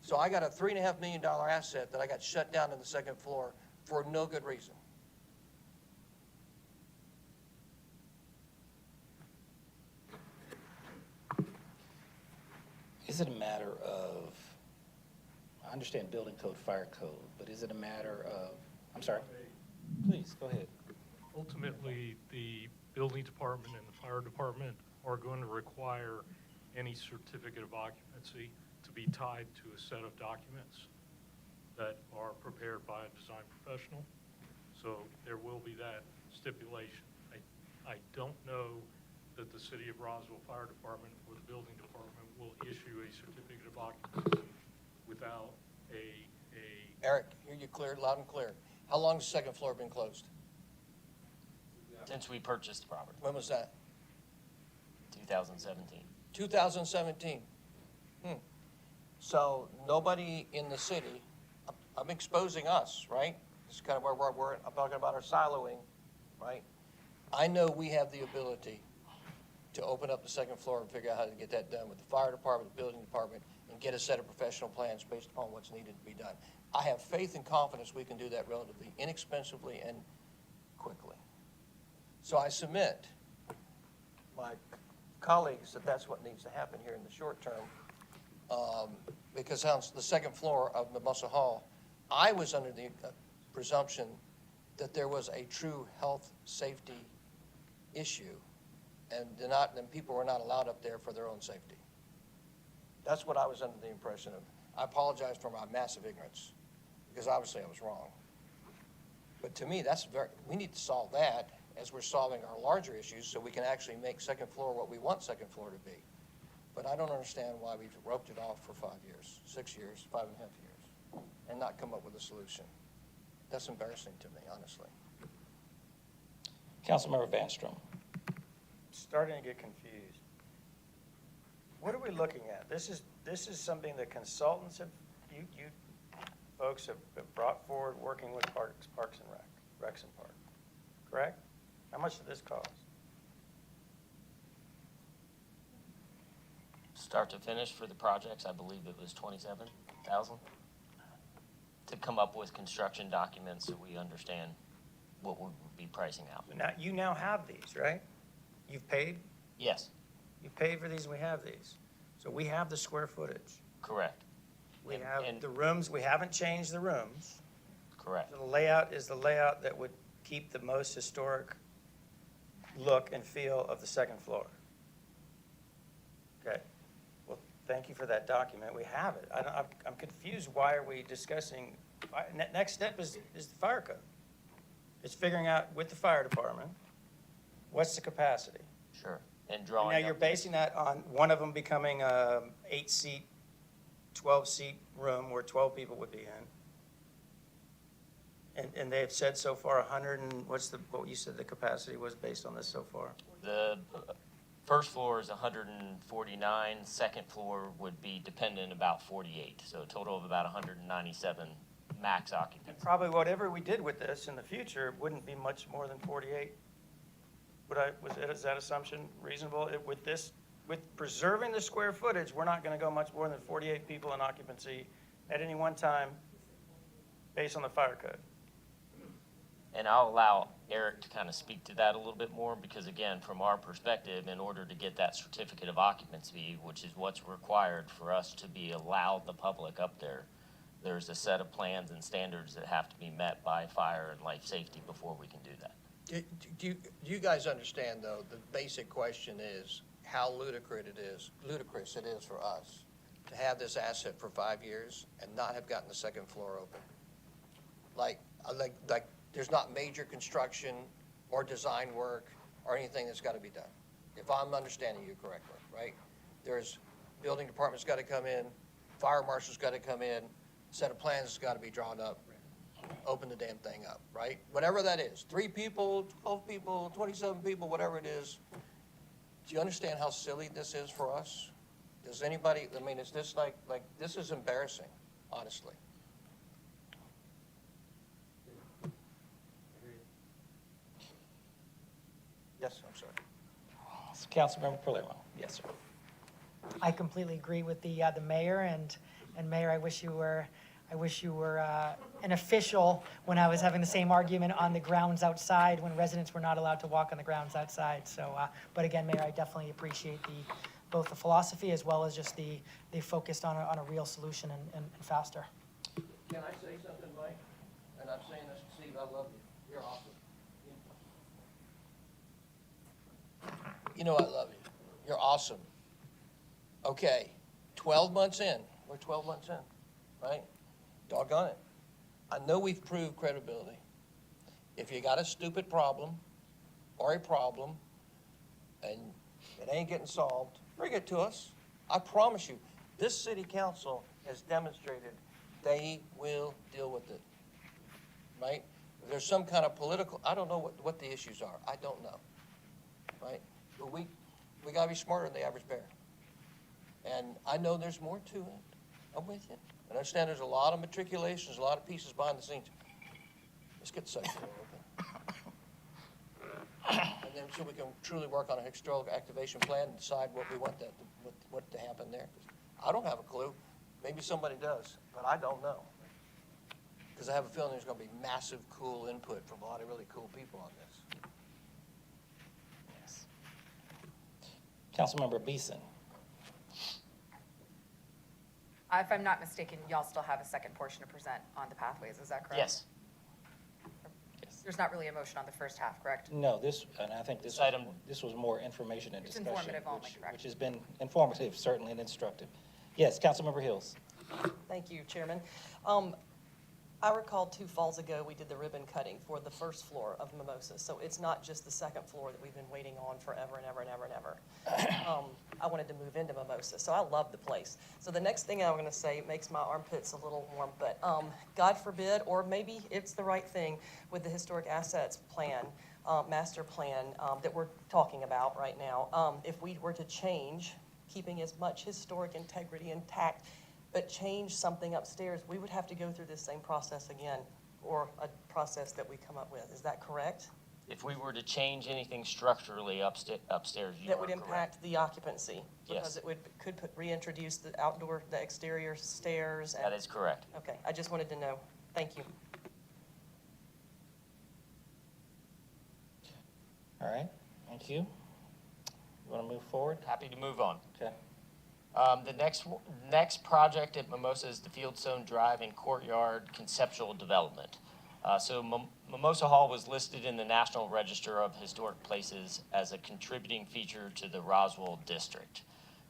So I got a $3.5 million asset that I got shut down in the second floor for no good reason. Is it a matter of, I understand building code, fire code, but is it a matter of, I'm sorry, please, go ahead. Ultimately, the building department and the fire department are going to require any certificate of occupancy to be tied to a set of documents that are prepared by a design professional. So there will be that stipulation. I don't know that the City of Roswell Fire Department or the building department will issue a certificate of occupancy without Eric, hear you clear, loud and clear. How long has the second floor been closed? Since we purchased the property, When was that? 2017. 2017. So nobody in the city, I'm exposing us, right? This is kind of where I'm talking about our siloing, right? I know we have the ability to open up the second floor and figure out how to get that done with the fire department, the building department, and get a set of professional plans based upon what's needed to be done. I have faith and confidence we can do that relatively inexpensively and quickly. So I submit my colleagues that that's what needs to happen here in the short term, because on the second floor of Mimosa Hall, I was under the presumption that there was a true health safety issue, and then people were not allowed up there for their own safety. That's what I was under the impression of. I apologize for my massive ignorance, because obviously I was wrong. But to me, we need to solve that as we're solving our larger issues so we can actually make second floor what we want second floor to be. But I don't understand why we've roped it off for 5 years, 6 years, 5.5 years, and not come up with a solution. That's embarrassing to me, honestly. Councilmember Vanstrom. Starting to get confused. What are we looking at? This is something that consultants have, you folks have brought forward working with Parks and Recs and Park, correct? How much did this cost? Start to finish for the projects, I believe it was 27,000 to come up with construction documents so we understand what we would be pricing out. Now, you now have these, right? You've paid? Yes, You paid for these and we have these. So we have the square footage. correct. We And- have and- the rooms, we haven't changed the rooms. Correct. The layout is the layout that would keep the most historic look and feel of the second floor. Okay, well, thank you for that document, we have it. I'm confused, why are we discussing, next step is the fire code. It's figuring out with the fire department, what's the capacity? Sure. And And drawing now you're up- basing that on one of them becoming a 8-seat, 12-seat room where 12 people would be in. And they've said so far 100 and, what you said the capacity was based on this so far? The first floor is 149, second floor would be dependent about 48, so a total of about 197 max occupancy. Probably whatever we did with this in the future wouldn't be much more than 48. Is that assumption reasonable? With preserving the square footage, we're not gonna go much more than 48 people in occupancy at any one time based on the fire code. And I'll allow Eric to kind of speak to that a little bit more, because again, from our perspective, in order to get that certificate of occupancy, which is what's required for us to be allowed the public up there, there's a set of plans and standards that have to be met by fire and life safety before we can do that. Do you guys understand, though, the basic question is how ludicrous it is for us to have this asset for 5 years and not have gotten the second floor open? Like, there's not major construction or design work or anything that's got to be done, if I'm understanding you correctly, right? There's, building department's got to come in, fire marshal's got to come in, set of plans has got to be drawn up, open the damn thing up, right? Whatever that is, 3 people, 12 people, 27 people, whatever it is. Do you understand how silly this is for us? Does anybody, I mean, is this like this is embarrassing, honestly. Yes, I'm sorry. Councilmember Palermo. Yes, sir. I completely agree with the mayor, and Mayor, I wish you were an official when I was having the same argument on the grounds outside, when residents were not allowed to walk on the grounds outside. So, but again, Mayor, I definitely appreciate both the philosophy as well as just the focused on a real solution and faster. Can I say something, Mike? And I'm saying this, Steve, I love you. You're awesome. You know I love you. You're awesome. Okay, 12 months in. We're 12 months in, right? Doggone it. I know we've proved credibility. If you got a stupid problem or a problem and it ain't getting solved, bring it to us. I promise you, this city council has demonstrated they will deal with it, right? If there's some kind of political, I don't know what the issues are. I don't know, right? But we gotta be smarter than the average bear. And I know there's more to it. I'm with you. I understand there's a lot of matriculations, a lot of pieces behind the scenes. Let's get the second floor open. And then so we can truly work on a historic activation plan and decide what we want what to happen there. I don't have a clue. Maybe somebody does, but I don't know. Because I have a feeling there's gonna be massive, cool input from a lot of really cool people on this. Yes. Councilmember Beeson. If I'm not mistaken, y'all still have a second portion to present on the pathways, is that correct? Yes. There's not really a motion on the first half, correct? No, and I think this item- this was more information and It's discussion. informative only, correct? Which has been informative, certainly, and instructive. Yes, Councilmember Hills. Thank you, Chairman. I recall 2 falls ago, we did the ribbon cutting for the first floor of Mimosa. So it's not just the second floor that we've been waiting on forever and ever and ever and ever. I wanted to move into Mimosa, so I love the place. So the next thing I'm going to say makes my armpits a little warm, but God forbid, or maybe it's the right thing with the historic assets plan, master plan that we're talking about right now. If we were to change, keeping as much historic integrity intact, but change something upstairs, we would have to go through this same process again, or a process that we come up with. Is that correct? If we were to change anything structurally upstairs, you That are would correct. impact the occupancy? Because Yes. it reintroduce the outdoor, the exterior stairs? That is correct. Okay, I just wanted to know. Thank you. All right, thank you. You want to move forward? Happy to move on. Okay. The next project at Mimosa is the Fieldstone Drive and Courtyard Conceptual Development. Mimosa Hall was listed in the National Register of Historic Places as a contributing feature to the Roswell District.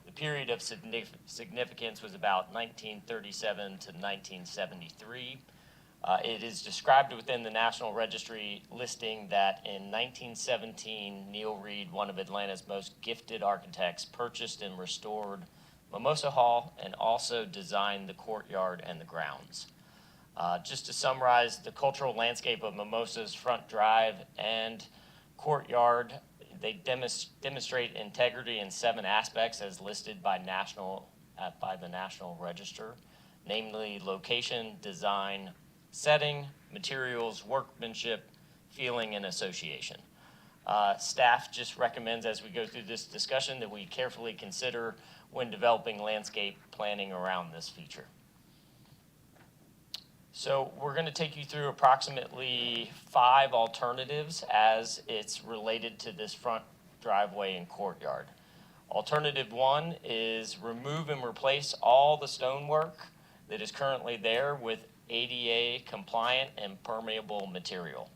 The period of significance was about 1937 to 1973. It is described within the National Registry listing that in 1917, Neil Reed, one of Atlanta's most gifted architects, purchased and restored Mimosa Hall and also designed the courtyard and the grounds. Just to summarize, the cultural landscape of Mimosa's front drive and courtyard, they demonstrate integrity in 7 aspects as listed by the National Register, namely location, design, setting, materials, workmanship, feeling, and association. Staff just recommends as we go through this discussion that we carefully consider when developing landscape planning around this feature. So we're going to take you through approximately 5 alternatives as it's related to this front driveway and courtyard. Alternative 1 is remove and replace all the stonework that is currently there with ADA compliant and permeable material.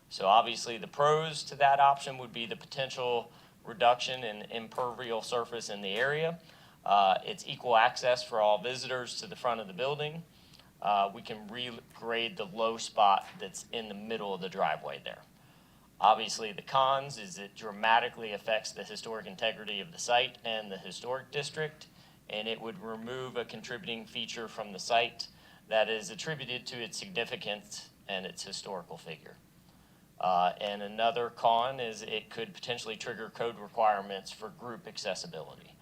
So obviously the pros to that option would be the potential reduction in impervial surface in the area. It's equal access for all visitors to the front of the building. We can regrade the low spot that's in the middle of the driveway there. Obviously the cons is it dramatically affects the historic integrity of the site and the historic district, and it would remove a contributing feature from the site that is attributed to its significance and its historical figure. And another con is it could potentially trigger code requirements for group accessibility,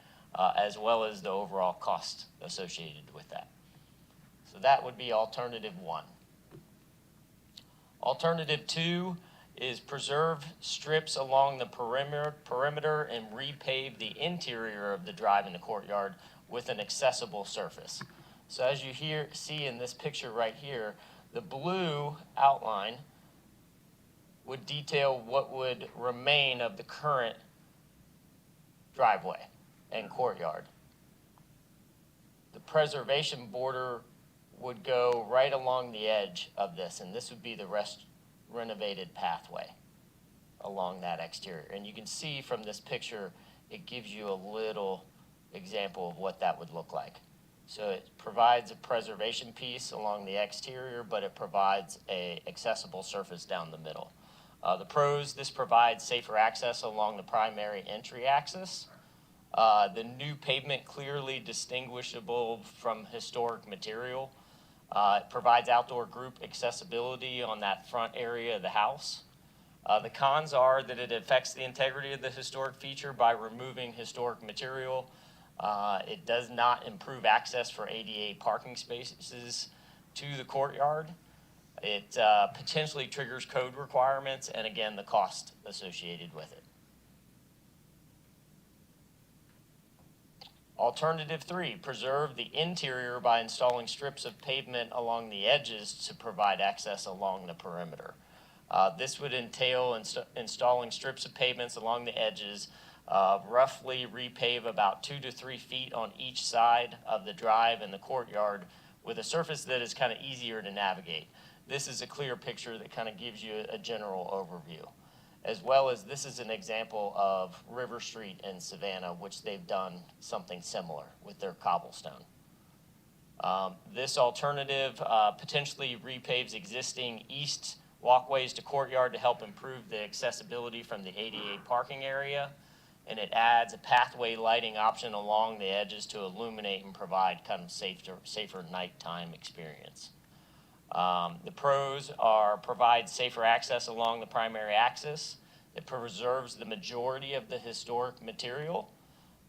as well as the overall cost associated with that. So that would be alternative 1. Alternative 2 is preserve strips along the perimeter and repave the interior of the drive in the courtyard with an accessible surface. So as you see in this picture right here, the blue outline would detail what would remain of the current driveway and courtyard. The preservation border would go right along the edge of this, and this would be the renovated pathway along that exterior. And you can see from this picture, it gives you a little example of what that would look like. So it provides a preservation piece along the exterior, but it provides a accessible surface down the middle. The pros, this provides safer access along the primary entry axis. The new pavement clearly distinguishable from historic material. It provides outdoor group accessibility on that front area of the house. The cons are that it affects the integrity of the historic feature by removing historic material. It does not improve access for ADA parking spaces to the courtyard. It potentially triggers code requirements and again, the cost associated with it. Alternative 3, preserve the interior by installing strips of pavement along the edges to provide access along the perimeter. This would entail installing strips of pavements along the edges, roughly repave about 2 to 3 feet on each side of the drive and the courtyard with a surface that is kind of easier to navigate. This is a clear picture that kind of gives you a general overview. As well as this is an example of River Street in Savannah, which they've done something similar with their cobblestone. This alternative potentially repaves existing east walkways to courtyard to help improve the accessibility from the ADA parking area, and it adds a pathway lighting option along the edges to illuminate and provide kind of safer nighttime experience. The pros are provide safer access along the primary axis. It preserves the majority of the historic material.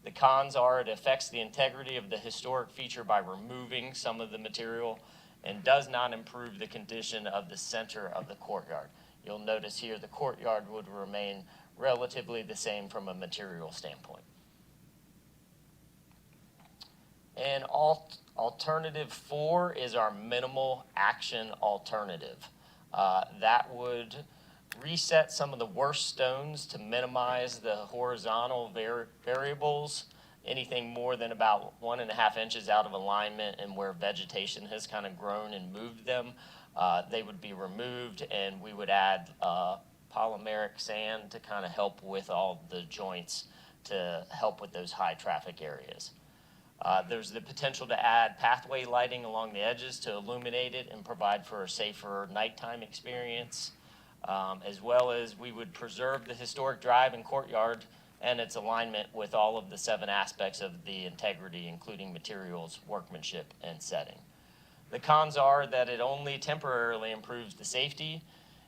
The cons are it affects the integrity of the historic feature by removing some of the material and does not improve the condition of the center of the courtyard. You'll notice here the courtyard would remain relatively the same from a material standpoint. And alternative 4 is our minimal action alternative. That would reset some of the worst stones to minimize the horizontal variables, anything more than about 1.5 inches out of alignment and where vegetation has kind of grown and moved them. They would be removed, and we would add polymeric sand to kind of help with all the joints to help with those high traffic areas. There's the potential to add pathway lighting along the edges to illuminate it and provide for a safer nighttime experience, as well as we would preserve the historic drive and courtyard and its alignment with all of the 7 aspects of the integrity, including materials, workmanship, and setting. The cons are that it only temporarily improves the safety.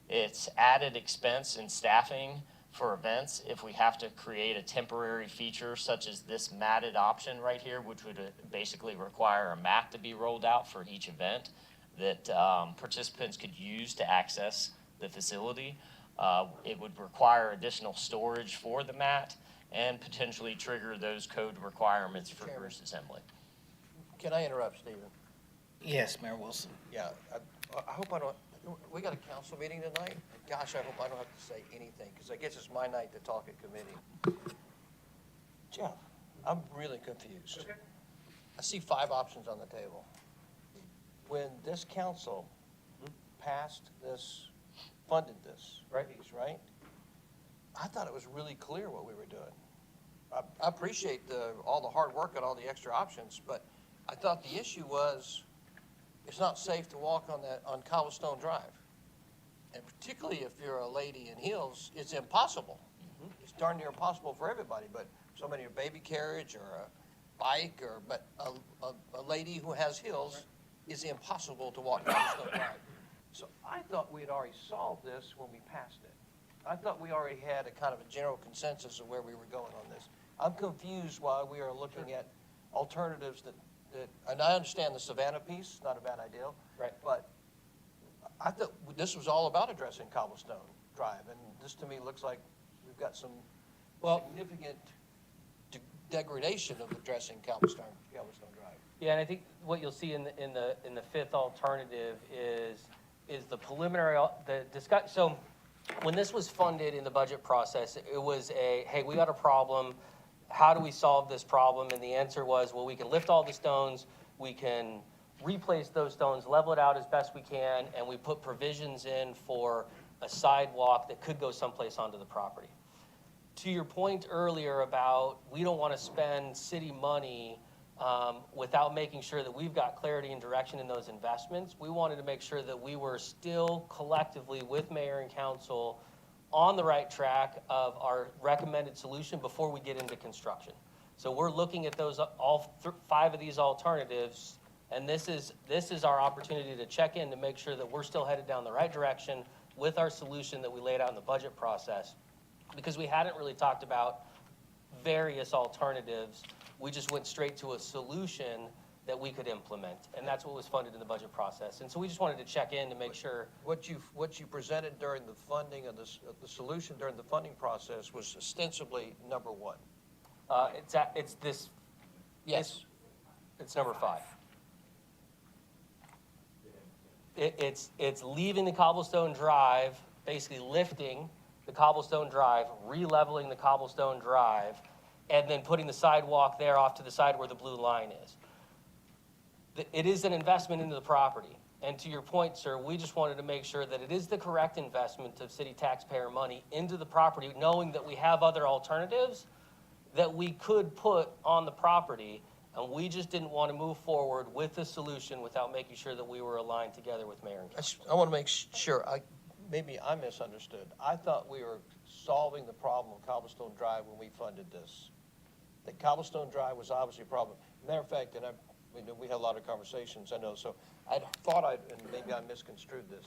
It's added expense in staffing for events if we have to create a temporary feature such as this matted option right here, which would basically require a mat to be rolled out for each event that participants could use to access the facility. It would require additional storage for the mat and potentially trigger those code requirements for Bruce Assembly. Can I interrupt, Stephen? Yes, Mayor Wilson. Yeah, I hope I don't, we got a council meeting tonight? Gosh, I hope I don't have to say anything, because I guess it's my night to talk at committee. Jeff, I'm really confused. Okay. I see 5 options on the table. When this council passed this, funded this piece, right? I thought it was really clear what we were doing. I appreciate all the hard work and all the extra options, but I thought the issue was it's not safe to walk on Cobblestone Drive. And particularly if you're a lady in heels, it's impossible. It's darn near impossible for everybody, but somebody in a baby carriage or a bike but a lady who has heels is impossible to walk Cobblestone Drive. So I thought we had already solved this when we passed it. I thought we already had a kind of a general consensus of where we were going on this. I'm confused why we are looking at alternatives that, and I understand the Savannah piece, not a bad idea. Right. But I thought this was all about addressing Cobblestone Drive, and this to me looks like we've got some significant degradation of addressing Cobblestone Drive. Yeah, and I think what you'll see in the 5th alternative is the preliminary, so when this was funded in the budget process, it was hey, we got a problem. How do we solve this problem? And the answer was, well, we can lift all the stones, we can replace those stones, level it out as best we can, and we put provisions in for a sidewalk that could go someplace onto the property. To your point earlier about we don't want to spend city money without making sure that we've got clarity and direction in those investments, we wanted to make sure that we were still collectively with mayor and council on the right track of our recommended solution before we get into construction. So we're looking at those all 5 of these alternatives, and this is our opportunity to check in to make sure that we're still headed down the right direction with our solution that we laid out in the budget process, because we hadn't really talked about various alternatives. We just went straight to a solution that we could implement, and that's what was funded in the budget process. And so we just wanted to check in to make sure. What you presented during the funding of the solution during the funding process was ostensibly number 1. It's this. Yes. It's number 5. It's leaving the cobblestone drive, basically lifting the cobblestone drive, re-leveling the cobblestone drive, and then putting the sidewalk there off to the side where the blue line is. It is an investment into the property. And to your point, sir, we just wanted to make sure that it is the correct investment of city taxpayer money into the property, knowing that we have other alternatives that we could put on the property, and we just didn't want to move forward with the solution without making sure that we were aligned together with mayor and council. I want to make sure, maybe I misunderstood. I thought we were solving the problem of Cobblestone Drive when we funded this. That Cobblestone Drive was obviously a problem. Matter of fact, and we had a lot of conversations, I know, so I thought and maybe I misconstrued this,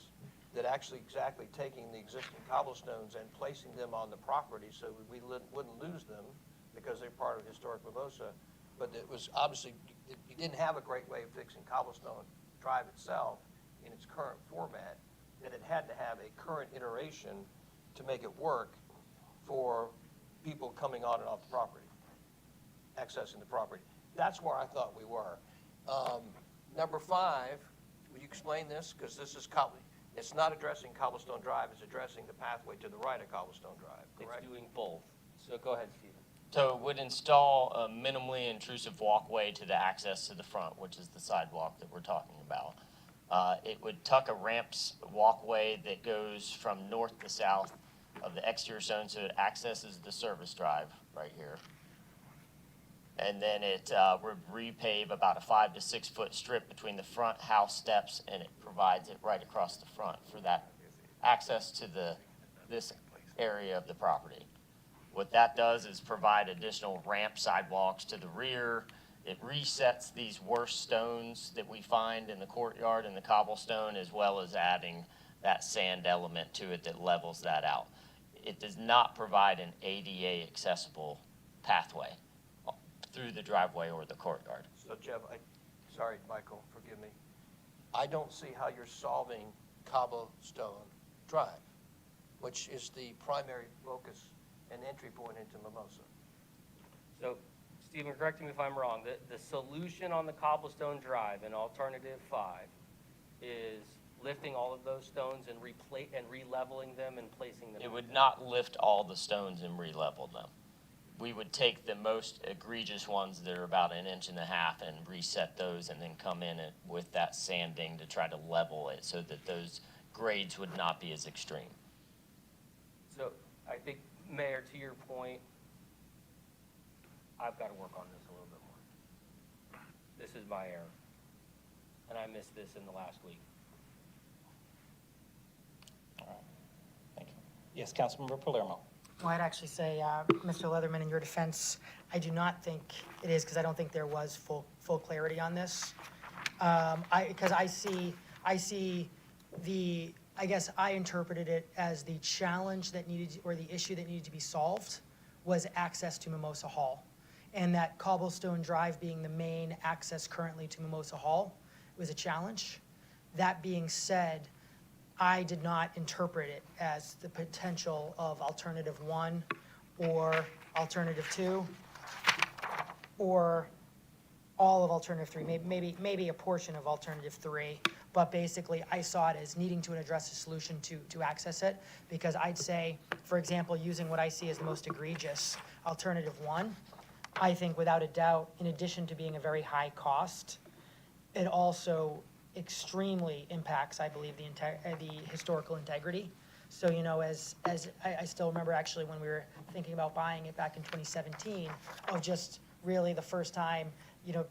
that actually exactly taking the existing cobblestones and placing them on the property so we wouldn't lose them because they're part of historic Mimosa, but it was obviously, you didn't have a great way of fixing Cobblestone Drive itself in its current format, that it had to have a current iteration to make it work for people coming on and off the property, accessing the property. That's where I thought we were. Number 5, will you explain this? Because this is, it's not addressing Cobblestone Drive, it's addressing the pathway to the right of Cobblestone Drive, correct? It's doing both. So go ahead, Stephen. So it would install a minimally intrusive walkway to the access to the front, which is the sidewalk that we're talking about. It would tuck a ramps walkway that goes from north to south of the exterior zone, so it accesses the service drive right here. And then it would repave about a 5 to 6 foot strip between the front house steps, and it provides it right across the front for that access to this area of the property. What that does is provide additional ramp sidewalks to the rear. It resets these worst stones that we find in the courtyard and the cobblestone, as well as adding that sand element to it that levels that out. It does not provide an ADA accessible pathway through the driveway or the courtyard. So Jeff, sorry, Michael, forgive me. I don't see how you're solving Cobblestone Drive, which is the primary focus and entry point into Mimosa. So, Stephen, correct me if I'm wrong, the solution on the Cobblestone Drive in alternative 5 is lifting all of those stones and re-leveling them and placing them. It would not lift all the stones and re-level them. We would take the most egregious ones that are about 1.5 inches and reset those, and then come in with that sanding to try to level it so that those grades would not be as extreme. So I think, Mayor, to your point, I've got to work on this a little bit more. This is my error, and I missed this in the last week. All right, thank you. Yes, Councilmember Palermo. Well, I'd actually say, Mr. Leatherman, in your defense, I do not think it is, because I don't think there was full clarity on this. Because I see the, I guess I interpreted it as the challenge that needed, or the issue that needed to be solved was access to Mimosa Hall. And that Cobblestone Drive being the main access currently to Mimosa Hall was a challenge. That being said, I did not interpret it as the potential of alternative 1 or alternative 2 or all of alternative 3, maybe a portion of alternative 3. But basically, I saw it as needing to address a solution to access it, because I'd say, for example, using what I see as the most egregious, alternative 1, I think without a doubt, in addition to being a very high cost, it also extremely impacts, I believe, the historical integrity. So, you know, as I still remember actually when we were thinking about buying it back in 2017, of just really the first time, you know,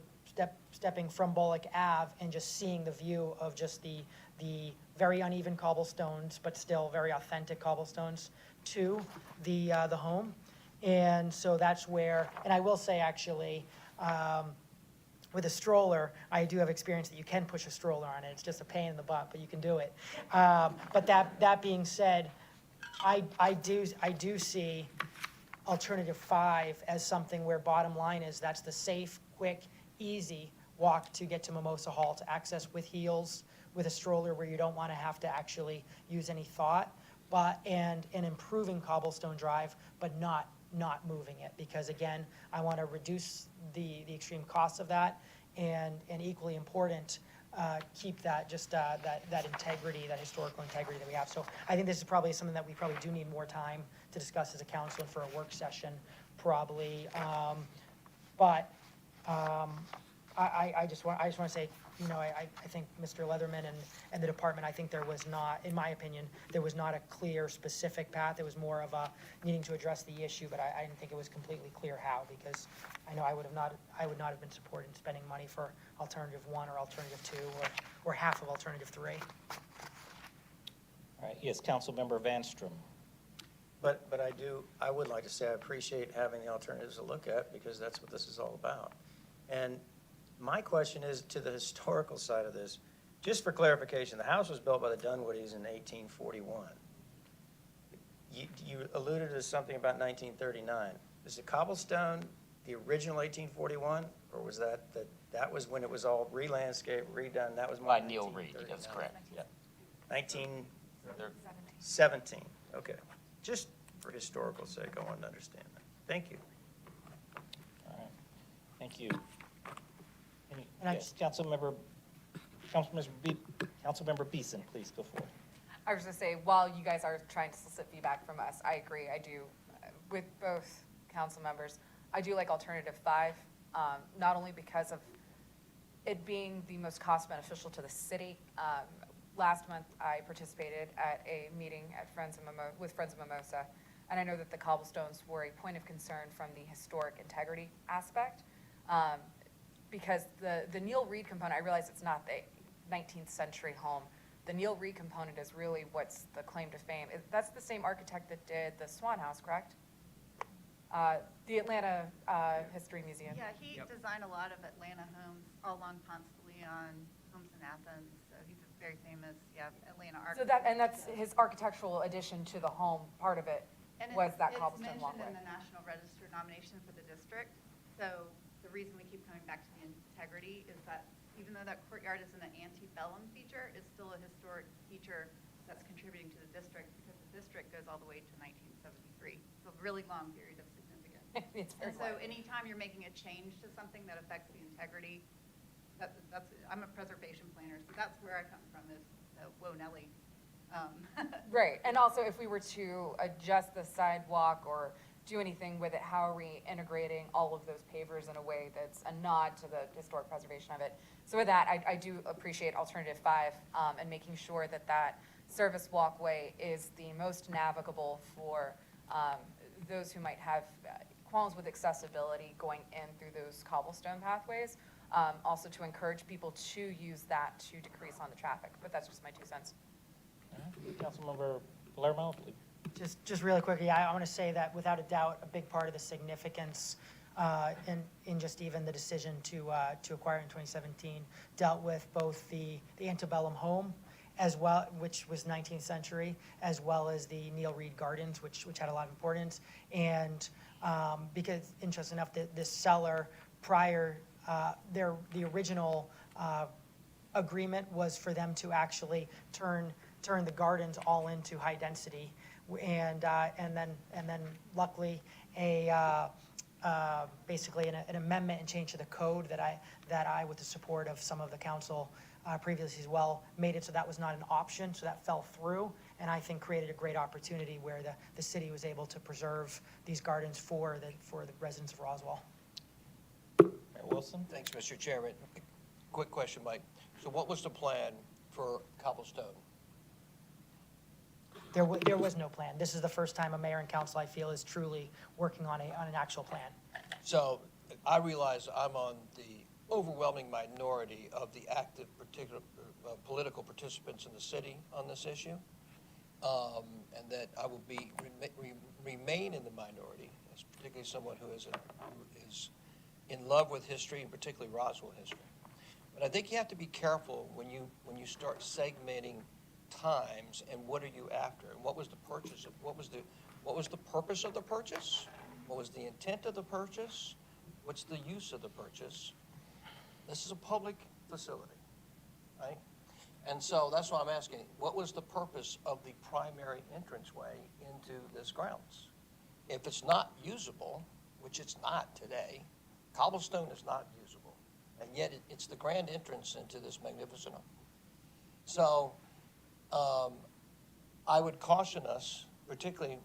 stepping from Bullock Ave and just seeing the view of just the very uneven cobblestones, but still very authentic cobblestones to the home. And so that's where, and I will say actually, with a stroller, I do have experience that you can push a stroller on it. It's just a pain in the butt, but you can do it. But that being said, I do see alternative 5 as something where bottom line is that's the safe, quick, easy walk to get to Mimosa Hall, to access with heels, with a stroller where you don't want to have to actually use any thought, and improving Cobblestone Drive, but not moving it, because again, I want to reduce the extreme costs of that, and equally important, keep that that integrity, that historical integrity that we have. So I think this is probably something that we probably do need more time to discuss as a council and for a work session, probably. I just want to say, you know, I think Mr. Leatherman and the department, I think there was not, in my opinion, there was not a clear, specific path. It was more of a needing to address the issue, but I didn't think it was completely clear how, because I know I would not have been supporting spending money for alternative 1 or alternative 2 or half of alternative 3. All right, yes, Councilmember Vanstrom. But I would like to say I appreciate having the alternatives to look at, because that's what this is all about. And my question is to the historical side of this. Just for clarification, the house was built by the Dunwoodies in 1841. You alluded to something about 1939. Is the cobblestone the original 1841, or was that was when it was all re-landscaped, redone? That was more By Neil Reed, that's correct. Yeah. They're- 17, okay. Just for historical sake, I wanted to understand that. Thank you. All right, thank you. And I Yes, Councilmember Beeson, please go forward. I was just say, while you guys are trying to solicit feedback from us, I agree, I do, with both council members. I do like alternative 5, not only because of it being the most cost beneficial to the city. Last month, I participated at a meeting at with Friends of Mimosa, and I know that the cobblestones were a point of concern from the historic integrity aspect. Because the Neil Reed component, I realize it's not the 19th century home. The Neil Reed component is really what's the claim to fame. That's the same architect that did the Swan House, correct? The Atlanta History Museum. Yeah, he designed a lot of Atlanta homes all along Ponce de Leon, homes in Athens. So he's a very famous, Atlanta So architect. that's his architectural addition to the home. Part of it And was that it's cobblestone mentioned walkway. in the National Register nomination for the district. So the reason we keep coming back to the integrity is that even though that courtyard is an antebellum feature, it's still a historic feature that's contributing to the district because the district goes all the way to 1973. So a really long period of significance. It's very And so long. anytime you're making a change to something that affects the integrity, I'm a preservation planner, so that's where I come from is, whoa, Nelly. Right, and also if we were to adjust the sidewalk or do anything with it, how are we integrating all of those pavers in a way that's a nod to the historic preservation of it? So with that, I do appreciate alternative 5 and making sure that that service walkway is the most navigable for those who might have qualms with accessibility going in through those cobblestone pathways. Also to encourage people to use that to decrease on the traffic, but that's just my 2 cents. All right, Councilmember Palermo, please. Just really quickly, I want to say that without a doubt, a big part of the significance in just even the decision to acquire in 2017 dealt with both the antebellum home as well, which was 19th century, as well as the Neil Reed Gardens, which had a lot of importance. And because, interesting enough, the seller prior, the original agreement was for them to actually turn the gardens all into high density. And then luckily basically an amendment and change to the code that I with the support of some of the council previously as well made it so that was not an option, so that fell through, and I think created a great opportunity where the city was able to preserve these gardens for the residents of Roswell. Mayor Wilson? Thanks, Mr. Chairman. Quick question, Mike. So what was the plan for cobblestone? There was no plan. This is the first time a mayor and council, I feel, is truly working on an actual plan. So I realize I'm on the overwhelming minority of the active political participants in the city on this issue, and that I will remain in the minority, as particularly someone who is in love with history, and particularly Roswell history. But I think you have to be careful when you start segmenting times and what are you after, and what was the purchase of, what was the purpose of the purchase, what was the intent of the purchase, what's the use of the purchase. This is a public facility, right? And so that's why I'm asking, what was the purpose of the primary entranceway into this grounds? If it's not usable, which it's not today, cobblestone is not usable, and yet it's the grand entrance into this magnificent home. So I would caution us, particularly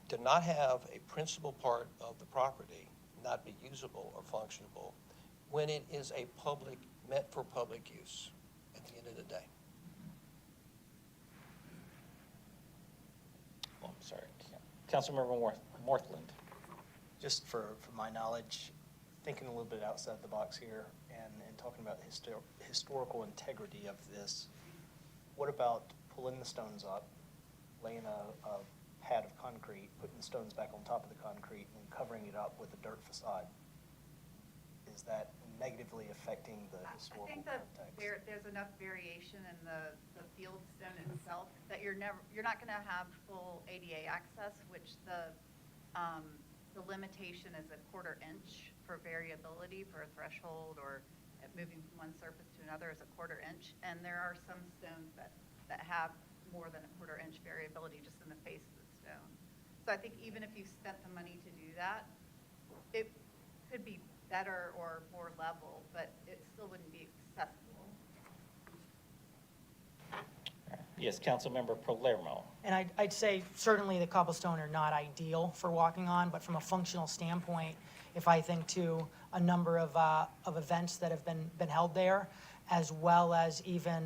to not have a principal part of the property not be usable or functionable when it is a meant for public use at the end of the day. Oh, I'm sorry. Councilmember Morthland. Just for my knowledge, thinking a little bit outside the box here and talking about historical integrity of this, what about pulling the stones up, laying a pad of concrete, putting the stones back on top of the concrete, and covering it up with a dirt facade? Is that negatively affecting the historical I think that context? there's enough variation in the field stone itself that you're not going to have full ADA access, which the limitation is a 1/4 inch for variability for a threshold or moving from one surface to another is a 1/4 inch. And there are some stones that that have more than a quarter-inch variability just in the face of the stone. So I think even if you spent the money to do that, it could be better or more level, but it still wouldn't be accessible. Yes, Councilmember Palermo. And I'd say certainly the cobblestone are not ideal for walking on, but from a functional standpoint, if I think to a number of events that have been held there, as well as even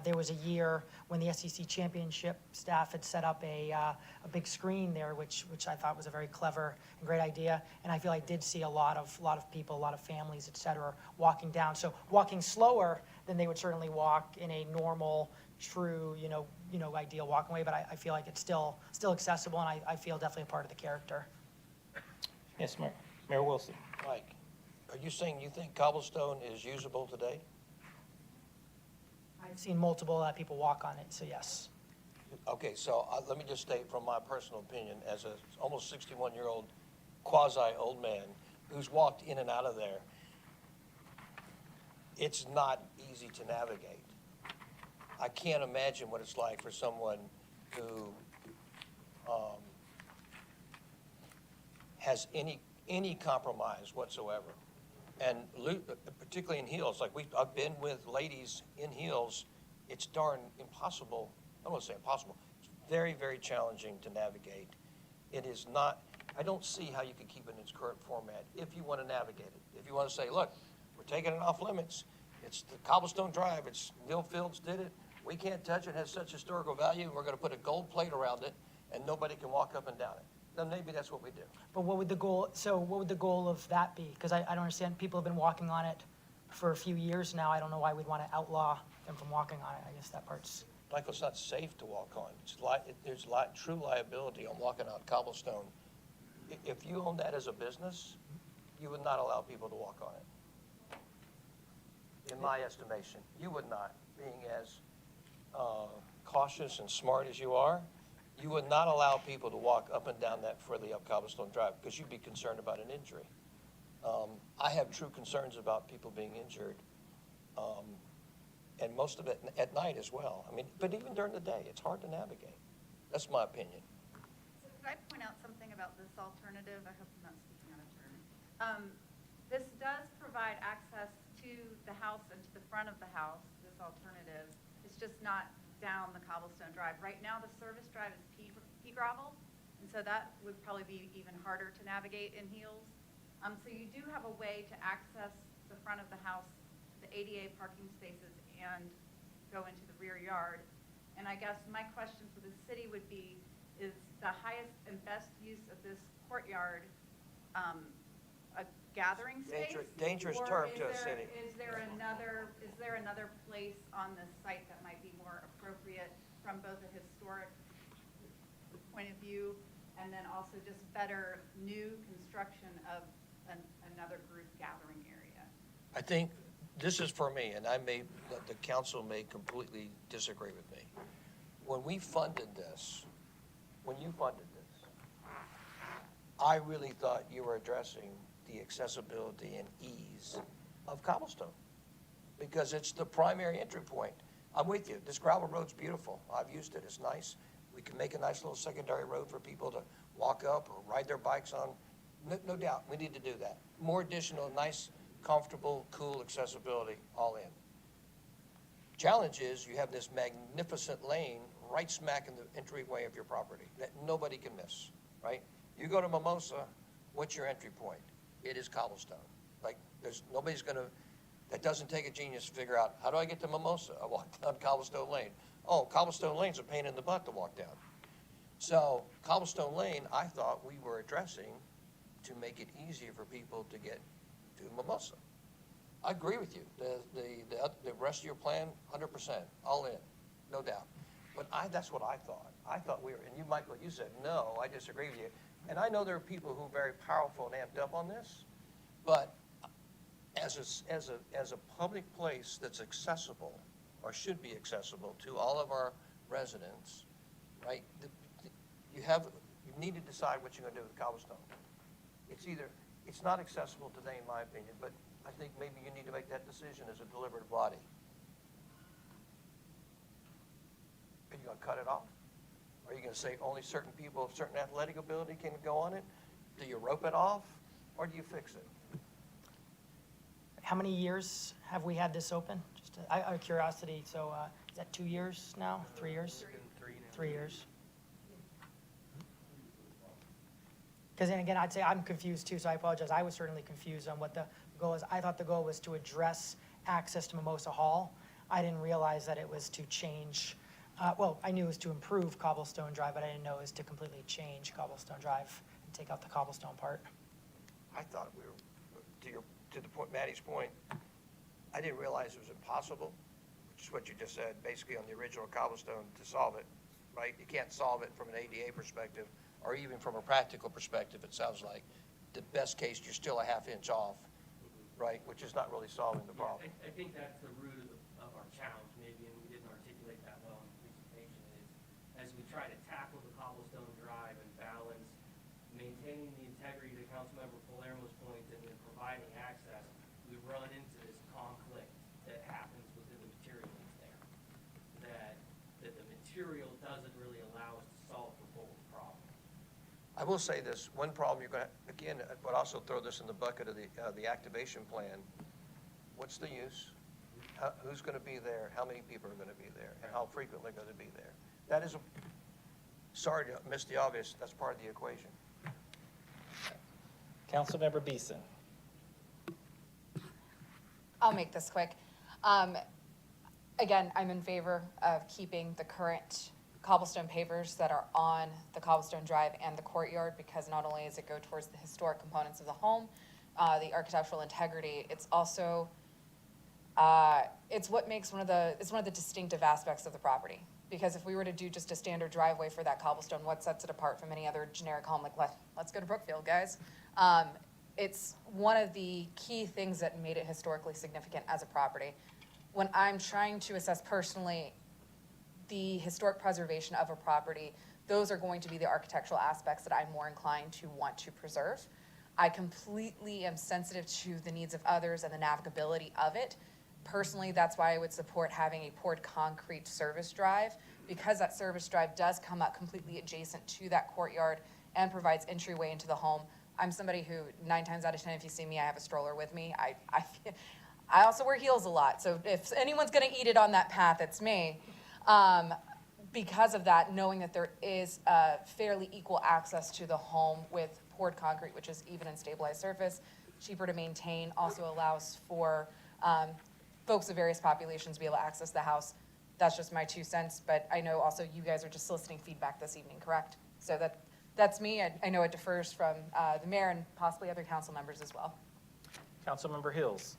there was a year when the SEC championship staff had set up a big screen there, which I thought was a very clever and great idea. And I feel I did see a lot of people, a lot of families, et cetera, walking down. So walking slower than they would certainly walk in a normal, true, ideal walking way, but I feel like it's still accessible, and I feel definitely a part of the character. Yes, Mayor Wilson. Mike, are you saying you think cobblestone is usable today? I've seen multiple people walk on it, so yes. Okay, so let me just state from my personal opinion, as a almost 61-year-old quasi-old man who's walked in and out of there, it's not easy to navigate. I can't imagine what it's like for someone who has any compromise whatsoever. And particularly in heels, like I've been with ladies in heels, it's darn impossible. I don't want to say impossible. It's very, very challenging to navigate. It is not, I don't see how you could keep it in its current format if you want to navigate it. If you want to say, look, we're taking it off limits. It's the cobblestone drive. It's Neil Fields did it. We can't touch it. It has such historical value. And we're going to put a gold plate around it, and nobody can walk up and down it. Then maybe that's what we do. But what would the goal of that be? Because I don't understand, people have been walking on it for a few years now. I don't know why we'd want to outlaw them from walking on it. I guess that part's. Michael, it's not safe to walk on. There's true liability on walking on cobblestone. If you own that as a business, you would not allow people to walk on it. In my estimation, you would not, being as cautious and smart as you are, you would not allow people to walk up and down that further up Cobblestone Drive because you'd be concerned about an injury. I have true concerns about people being injured, and most of it at night as well. I mean, but even during the day, it's hard to navigate. That's my opinion. So could I point out something about this alternative? I hope I'm not speaking out of turn. This does provide access to the house and to the front of the house, this alternative. It's just not down the cobblestone drive. Right now, the service drive is pea gravel, and so that would probably be even harder to navigate in heels. So you do have a way to access the front of the house, the ADA parking spaces, and go into the rear yard. And I guess my question for the city would be, is the highest and best use of this courtyard a gathering space? Dangerous Or term is to a there- city. Is there another place on this site that might be more appropriate from both a historic point of view and then also just better new construction of another group gathering area? I think this is for me, and the council may completely disagree with me. When you funded this, I really thought you were addressing the accessibility and ease of cobblestone because it's the primary entry point. I'm with you. This gravel road's beautiful. I've used it. It's nice. We can make a nice little secondary road for people to walk up or ride their bikes on. No doubt, we need to do that. More additional, nice, comfortable, cool accessibility all in. Challenge is you have this magnificent lane right smack in the entryway of your property that nobody can miss, right? You go to Mimosa, what's your entry point? It is cobblestone. Like, that doesn't take a genius to figure out, how do I get to Mimosa? I walk down Cobblestone Lane. Oh, Cobblestone Lane's a pain in the butt to walk down. So Cobblestone Lane, I thought we were addressing to make it easier for people to get to Mimosa. I agree with you. The rest of your plan, 100%, all in, no doubt. But that's what I thought. I thought we were, and you, Michael, you said, no, I disagree with you. And I know there are people who are very powerful and amped up on this, but as a public place that's accessible, or should be accessible to all of our residents, right? You need to decide what you're going to do with cobblestone. It's not accessible today, in my opinion, but I think maybe you need to make that decision as a deliberative body. gonna cut it off? Are you gonna say only certain people of certain athletic ability can go on it? Do you rope it off, or do you fix it? How many years have we had this open? Just out of curiosity, so is that 2 years now, 3 years? 3 years. Because then again, I'd say I'm confused too, so I apologize. I was certainly confused on what the goal is. I thought the goal was to address access to Mimosa Hall. I didn't realize that it was to change, well, I knew it was to improve Cobblestone Drive, but I didn't know it was to completely change Cobblestone Drive and take out the cobblestone part. I thought we were, to the point, Maddie's point, I didn't realize it was impossible, which is what you just said, basically on the original cobblestone to solve it, right? You can't solve it from an ADA perspective, or even from a practical perspective, it sounds like. The best case, you're still a half inch off, right? Which is not really solving the problem. I think that's the root of our challenge, maybe, and we didn't articulate that well in the presentation, is as we try to tackle the cobblestone drive and balance maintaining the integrity to Councilmember Palermo's point and then providing access, we run into this conflict that happens within the material that's there. That the material doesn't really allow us to solve the full problem. I will say this, one problem you're gonna, again, but also throw this in the bucket of the activation plan. What's the use? Who's gonna be there? How many people are gonna be there? And how frequently gonna be there? That is, sorry to miss the obvious, that's part of the equation. Councilmember Beeson. I'll make this quick. Again, I'm in favor of keeping the current cobblestone pavers that are on the cobblestone drive and the courtyard, because not only does it go towards the historic components of the home, the architectural integrity, it's also, it's what makes it's one of the distinctive aspects of the property. Because if we were to do just a standard driveway for that cobblestone, what sets it apart from any other generic home, like let's go to Brookfield, guys. It's one of the key things that made it historically significant as a property. When I'm trying to assess personally the historic preservation of a property, those are going to be the architectural aspects that I'm more inclined to want to preserve. I completely am sensitive to the needs of others and the navigability of it. Personally, that's why I would support having a poured concrete service drive, because that service drive does come up completely adjacent to that courtyard and provides entryway into the home. I'm somebody who 9 times out of 10, if you see me, I have a stroller with me. I also wear heels a lot, so if anyone's gonna eat it on that path, it's me. Because of that, knowing that there is fairly equal access to the home with poured concrete, which is even in stabilized surface, cheaper to maintain, also allows for folks of various populations to be able to access the house. That's just my 2 cents, but I know also you guys are just soliciting feedback this evening, correct? So that's me. I know it differs from the mayor and possibly other council members as well. Councilmember Hills.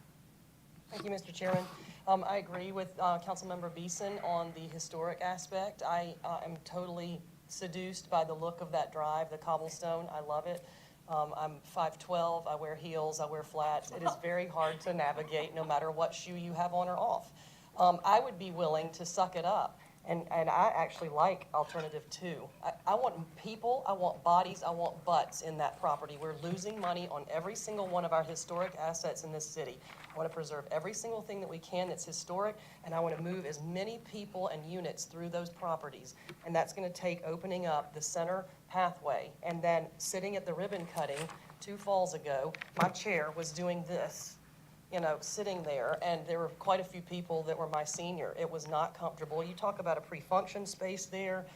Thank you, Mr. Chairman. I agree with Councilmember Beeson on the historic aspect. I am totally seduced by the look of that drive, the cobblestone. I love it. I'm 5'12", I wear heels, I wear flats. It is very hard to navigate no matter what shoe you have on or off. I would be willing to suck it up. And I actually like alternative 2. I want people, I want bodies, I want butts in that property. We're losing money on every single one of our historic assets in this city. I want to preserve every single thing that we can that's historic, and I want to move as many people and units through those properties. And that's going to take opening up the center pathway. And then sitting at the ribbon cutting 2 falls ago, my chair was doing this, you know, sitting there, and there were quite a few people that were my senior. It was not comfortable. You talk about a pre-function space there,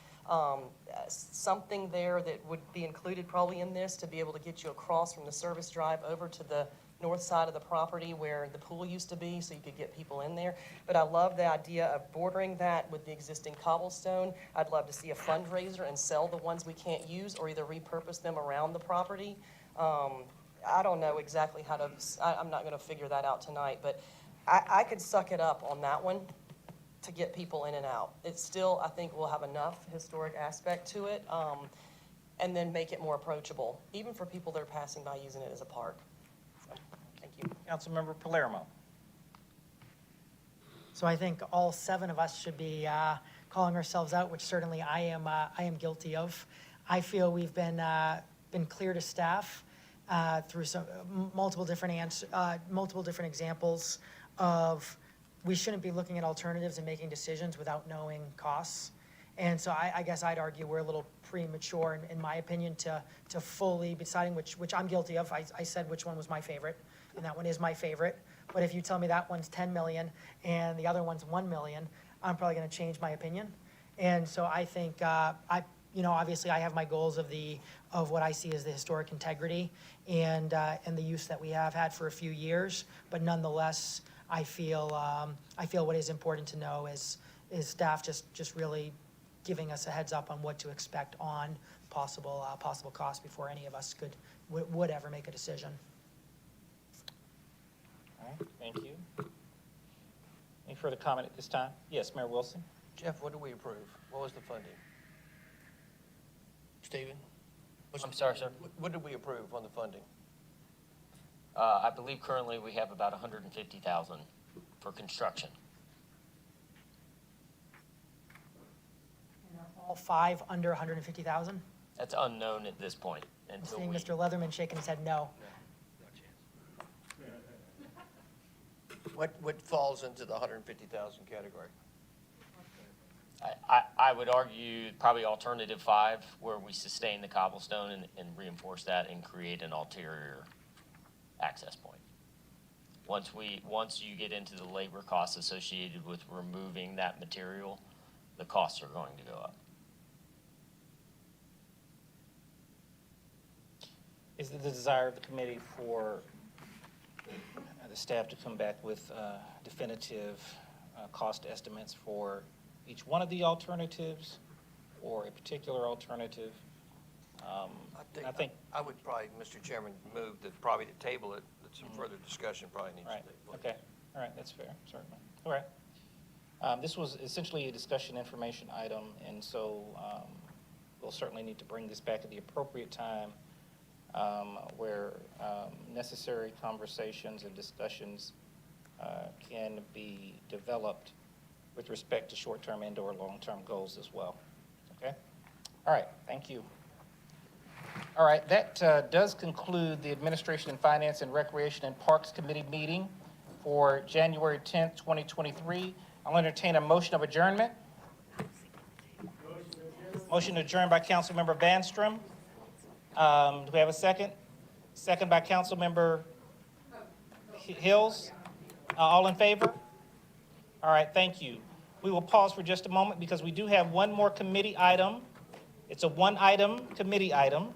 something there that would be included probably in this to be able to get you across from the service drive over to the north side of the property where the pool used to be, so you could get people in there. But I love the idea of bordering that with the existing cobblestone. I'd love to see a fundraiser and sell the ones we can't use, or either repurpose them around the property. I don't know exactly how to, I'm not gonna figure that out tonight, but I could suck it up on that one to get people in and out. It's still, I think we'll have enough historic aspect to it, and then make it more approachable, even for people that are passing by using it as a park. So, thank you. Councilmember Palermo. So I think all 7 of us should be calling ourselves out, which certainly I am guilty of. I feel we've been clear to staff through some multiple different examples of we shouldn't be looking at alternatives and making decisions without knowing costs. And so I guess I'd argue we're a little premature, in my opinion, to fully be deciding which I'm guilty of. I said which one was my favorite, and that one is my favorite. But if you tell me that one's 10 million and the other one's 1 million, I'm probably going to change my opinion. And so I think, obviously I have my goals of what I see as the historic integrity and the use that we have had for a few years. But nonetheless, I feel what is important to know is staff just really giving us a heads up on what to expect on possible costs before any of us would ever make a decision. All right, thank you. Any further comment at this time? Yes, Mayor Wilson? Jeff, what did we approve? What was the funding? Stephen? I'm sorry, sir. What did we approve on the funding? I believe currently we have about 150,000 for construction. All 5 under 150,000? That's unknown at this point I'm until seeing we. Mr. Leatherman shaking his head no. What falls into the 150,000 category? I would argue probably alternative 5, where we sustain the cobblestone and reinforce that and create an ulterior access point. Once you get into the labor costs associated with removing that material, the costs are going to go up. Is it the desire of the committee for the staff to come back with definitive cost estimates for each one of the alternatives or a particular alternative? I think I would probably, Mr. Chairman, move that probably to table it, that some further discussion probably needs to Right, take place. okay, all right, that's fair, certainly. All right. This was essentially a discussion information item, and so we'll certainly need to bring this back at the appropriate time where necessary conversations and discussions can be developed with respect to short-term and/or long-term goals as well. Okay? All right, thank you. All right, that does conclude the Administration and Finance and Recreation and Parks Committee meeting for January 10th, 2023. I'll entertain a motion of adjournment. Motion adjourned by Councilmember Vanstrom. Do we have a second? Second by Councilmember Hills. All in favor? All right, thank you. We will pause for just a moment because we do have one more committee item. It's a one-item committee item.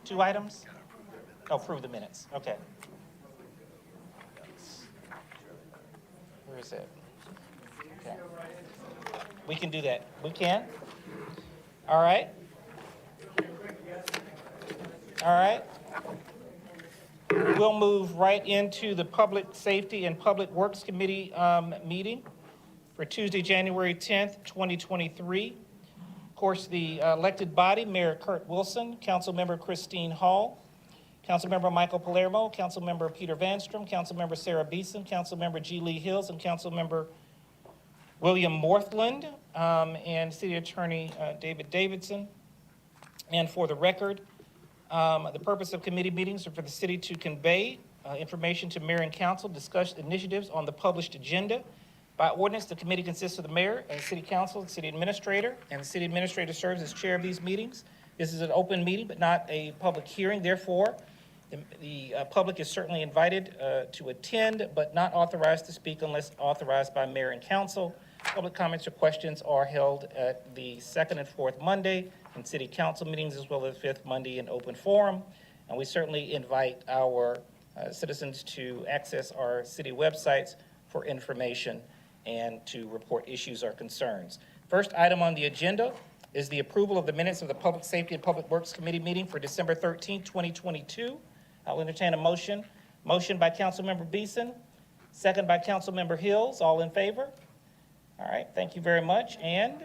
2 items? Oh, approve the minutes. Okay. Where is it? Okay. We can do that. We can? All right. All right. We'll move right into the Public Safety and Public Works Committee meeting for Tuesday, January 10th, 2023. Of course, the elected body, Mayor Kurt Wilson, Councilmember Christine Hall, Councilmember Michael Palermo, Councilmember Peter Vanstrom, Councilmember Sarah Beeson, Councilmember G. Lee Hills, and Councilmember William Morthland, and City Attorney David Davidson. And for the record, the purpose of committee meetings are for the city to convey information to mayor and council, discuss initiatives on the published agenda. By ordinance, the committee consists of the mayor and city council, the city administrator, and the city administrator serves as chair of these meetings. This is an open meeting, but not a public hearing. Therefore, the public is certainly invited to attend, but not authorized to speak unless authorized by mayor and council. Public comments or questions are held at the 2nd and 4th Monday in city council meetings, as well as 5th Monday in open forum. And we certainly invite our citizens to access our city websites for information and to report issues or concerns. First item on the agenda is the approval of the minutes of the Public Safety and Public Works Committee meeting for December 13, 2022. I'll entertain a motion. Motion by Councilmember Beeson, second by Councilmember Hills. All in favor? All right, thank you very much. And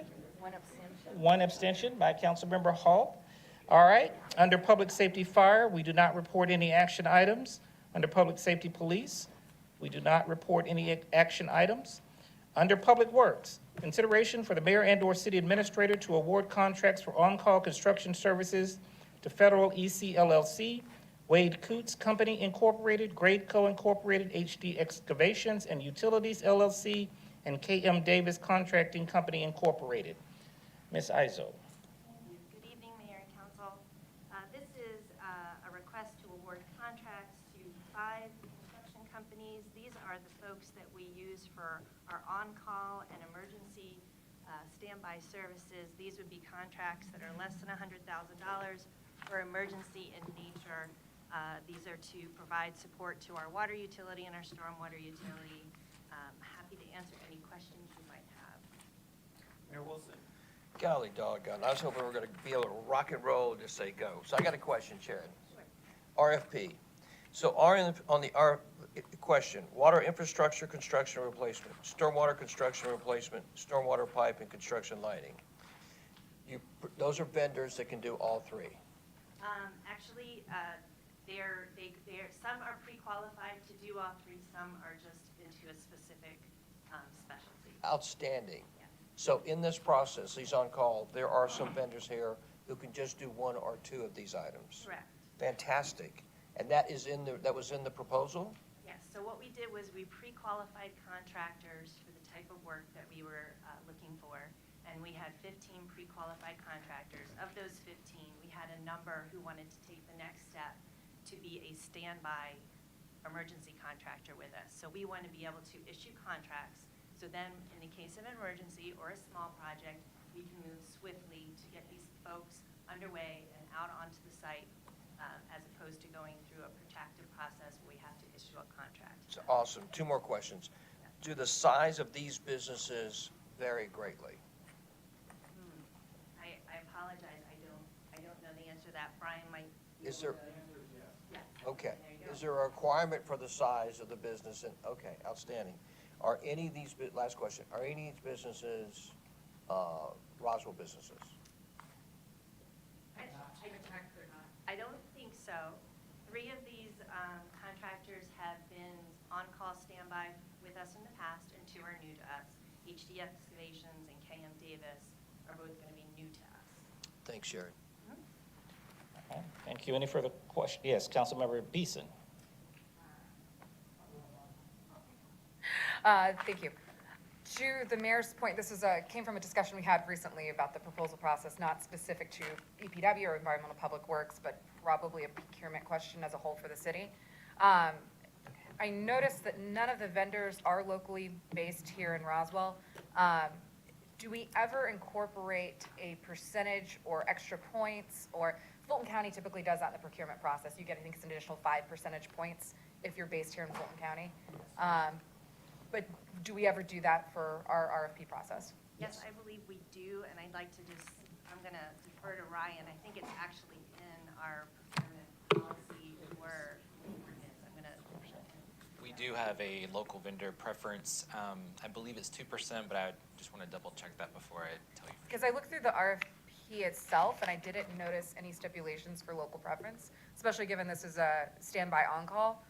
one abstention by Councilmember Hall. All right, under Public Safety Fire, we do not report any action items. Under Public Safety Police, we do not report any action items. Under Public Works, consideration for the mayor and/or city administrator to award contracts for on-call construction services to Federal EC LLC, Wade Coots Company Incorporated, Gradeco Incorporated, HD Excavations and Utilities LLC, and KM Davis Contracting Company Incorporated. Ms. Izzo. Good evening, Mayor and Council. This is a request to award contracts to 5 construction companies. These are the folks that we use for our on-call and emergency standby services. These would be contracts that are less than $100,000 for emergency in nature. These are to provide support to our water utility and our stormwater utility. Happy to answer any questions you might have. Mayor Wilson. Golly doggone, I was hoping we were going to be able to rock and roll and just say go. So I got a question, Sharon. RFP. So on the question, water infrastructure construction replacement, stormwater construction replacement, stormwater pipe and construction lighting. Those are vendors that can do all 3. Actually, some are pre-qualified to do all 3, some are just into a specific specialty. Outstanding. Yes. So in this process, these on-call, there are some vendors here who can just do 1 or 2 of these items. Correct. Fantastic. And that was in the proposal? Yes, so what we did was we pre-qualified contractors for the type of work that we were looking for, and we had 15 pre-qualified contractors. Of those 15, we had a number who wanted to take the next step to be a standby emergency contractor with us. So we want to be able to issue contracts, so then in the case of an emergency or a small project, we can move swiftly to get these folks underway and out onto the site, as opposed to going through a protracted process where we have to issue a contract. It's awesome. 2 more questions. Do the size of these businesses vary greatly? I apologize, I don't know the answer to that. Brian might. Is there, Yes. okay. There you go. Is there a requirement for the size of the business? And okay, outstanding. Are any of these, last question, are any of these businesses Roswell businesses? I don't think so. 3 of these contractors have been on-call standby with us in the past, and 2 are new to us. HD Excavations and KM Davis are both going to be new to us. Thanks, Sharon. Okay, thank you. Any further questions? Yes, Councilmember Beeson. Thank you. To the mayor's point, this came from a discussion we had recently about the proposal process, not specific to EPW or Environmental Public Works, but probably a procurement question as a whole for the city. I noticed that none of the vendors are locally based here in Roswell. Do we ever incorporate a percentage or extra points, or Fulton County typically does that in the procurement process. You get, I think it's an additional 5 percentage points if you're based here in Fulton County. But do we ever do that for our RFP process? Yes, I believe we do, and I'd like to I'm going to defer to Ryan. I think it's actually in our procurement policy or ordinance. I'm going to. We do have a local vendor preference. I believe it's 2%, but I just want to double check that before I tell you. Because I looked through the RFP itself, and I didn't notice any stipulations for local preference, especially given this is a standby on-call,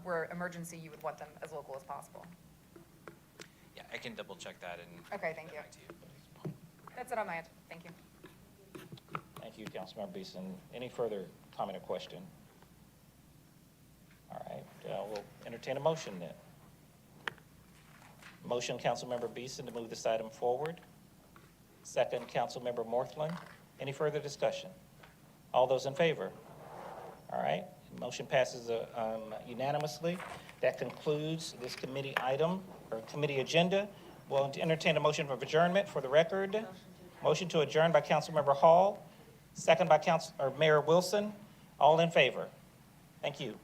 where emergency, you would want them as local as possible. Yeah, I can double check that and Okay, thank get you. back to you. That's it on my end. Thank you. Thank you, Councilmember Beeson. Any further comment or question? All right, we'll entertain a motion then. Motion, Councilmember Beeson, to move this item forward. Second, Councilmember Morthland. Any further discussion? All those in favor? All right, motion passes unanimously. That concludes this committee item, or committee agenda. We'll entertain a motion of adjournment for the record. Motion to adjourn by Councilmember Hall, second by Mayor Wilson. All in favor? Thank you.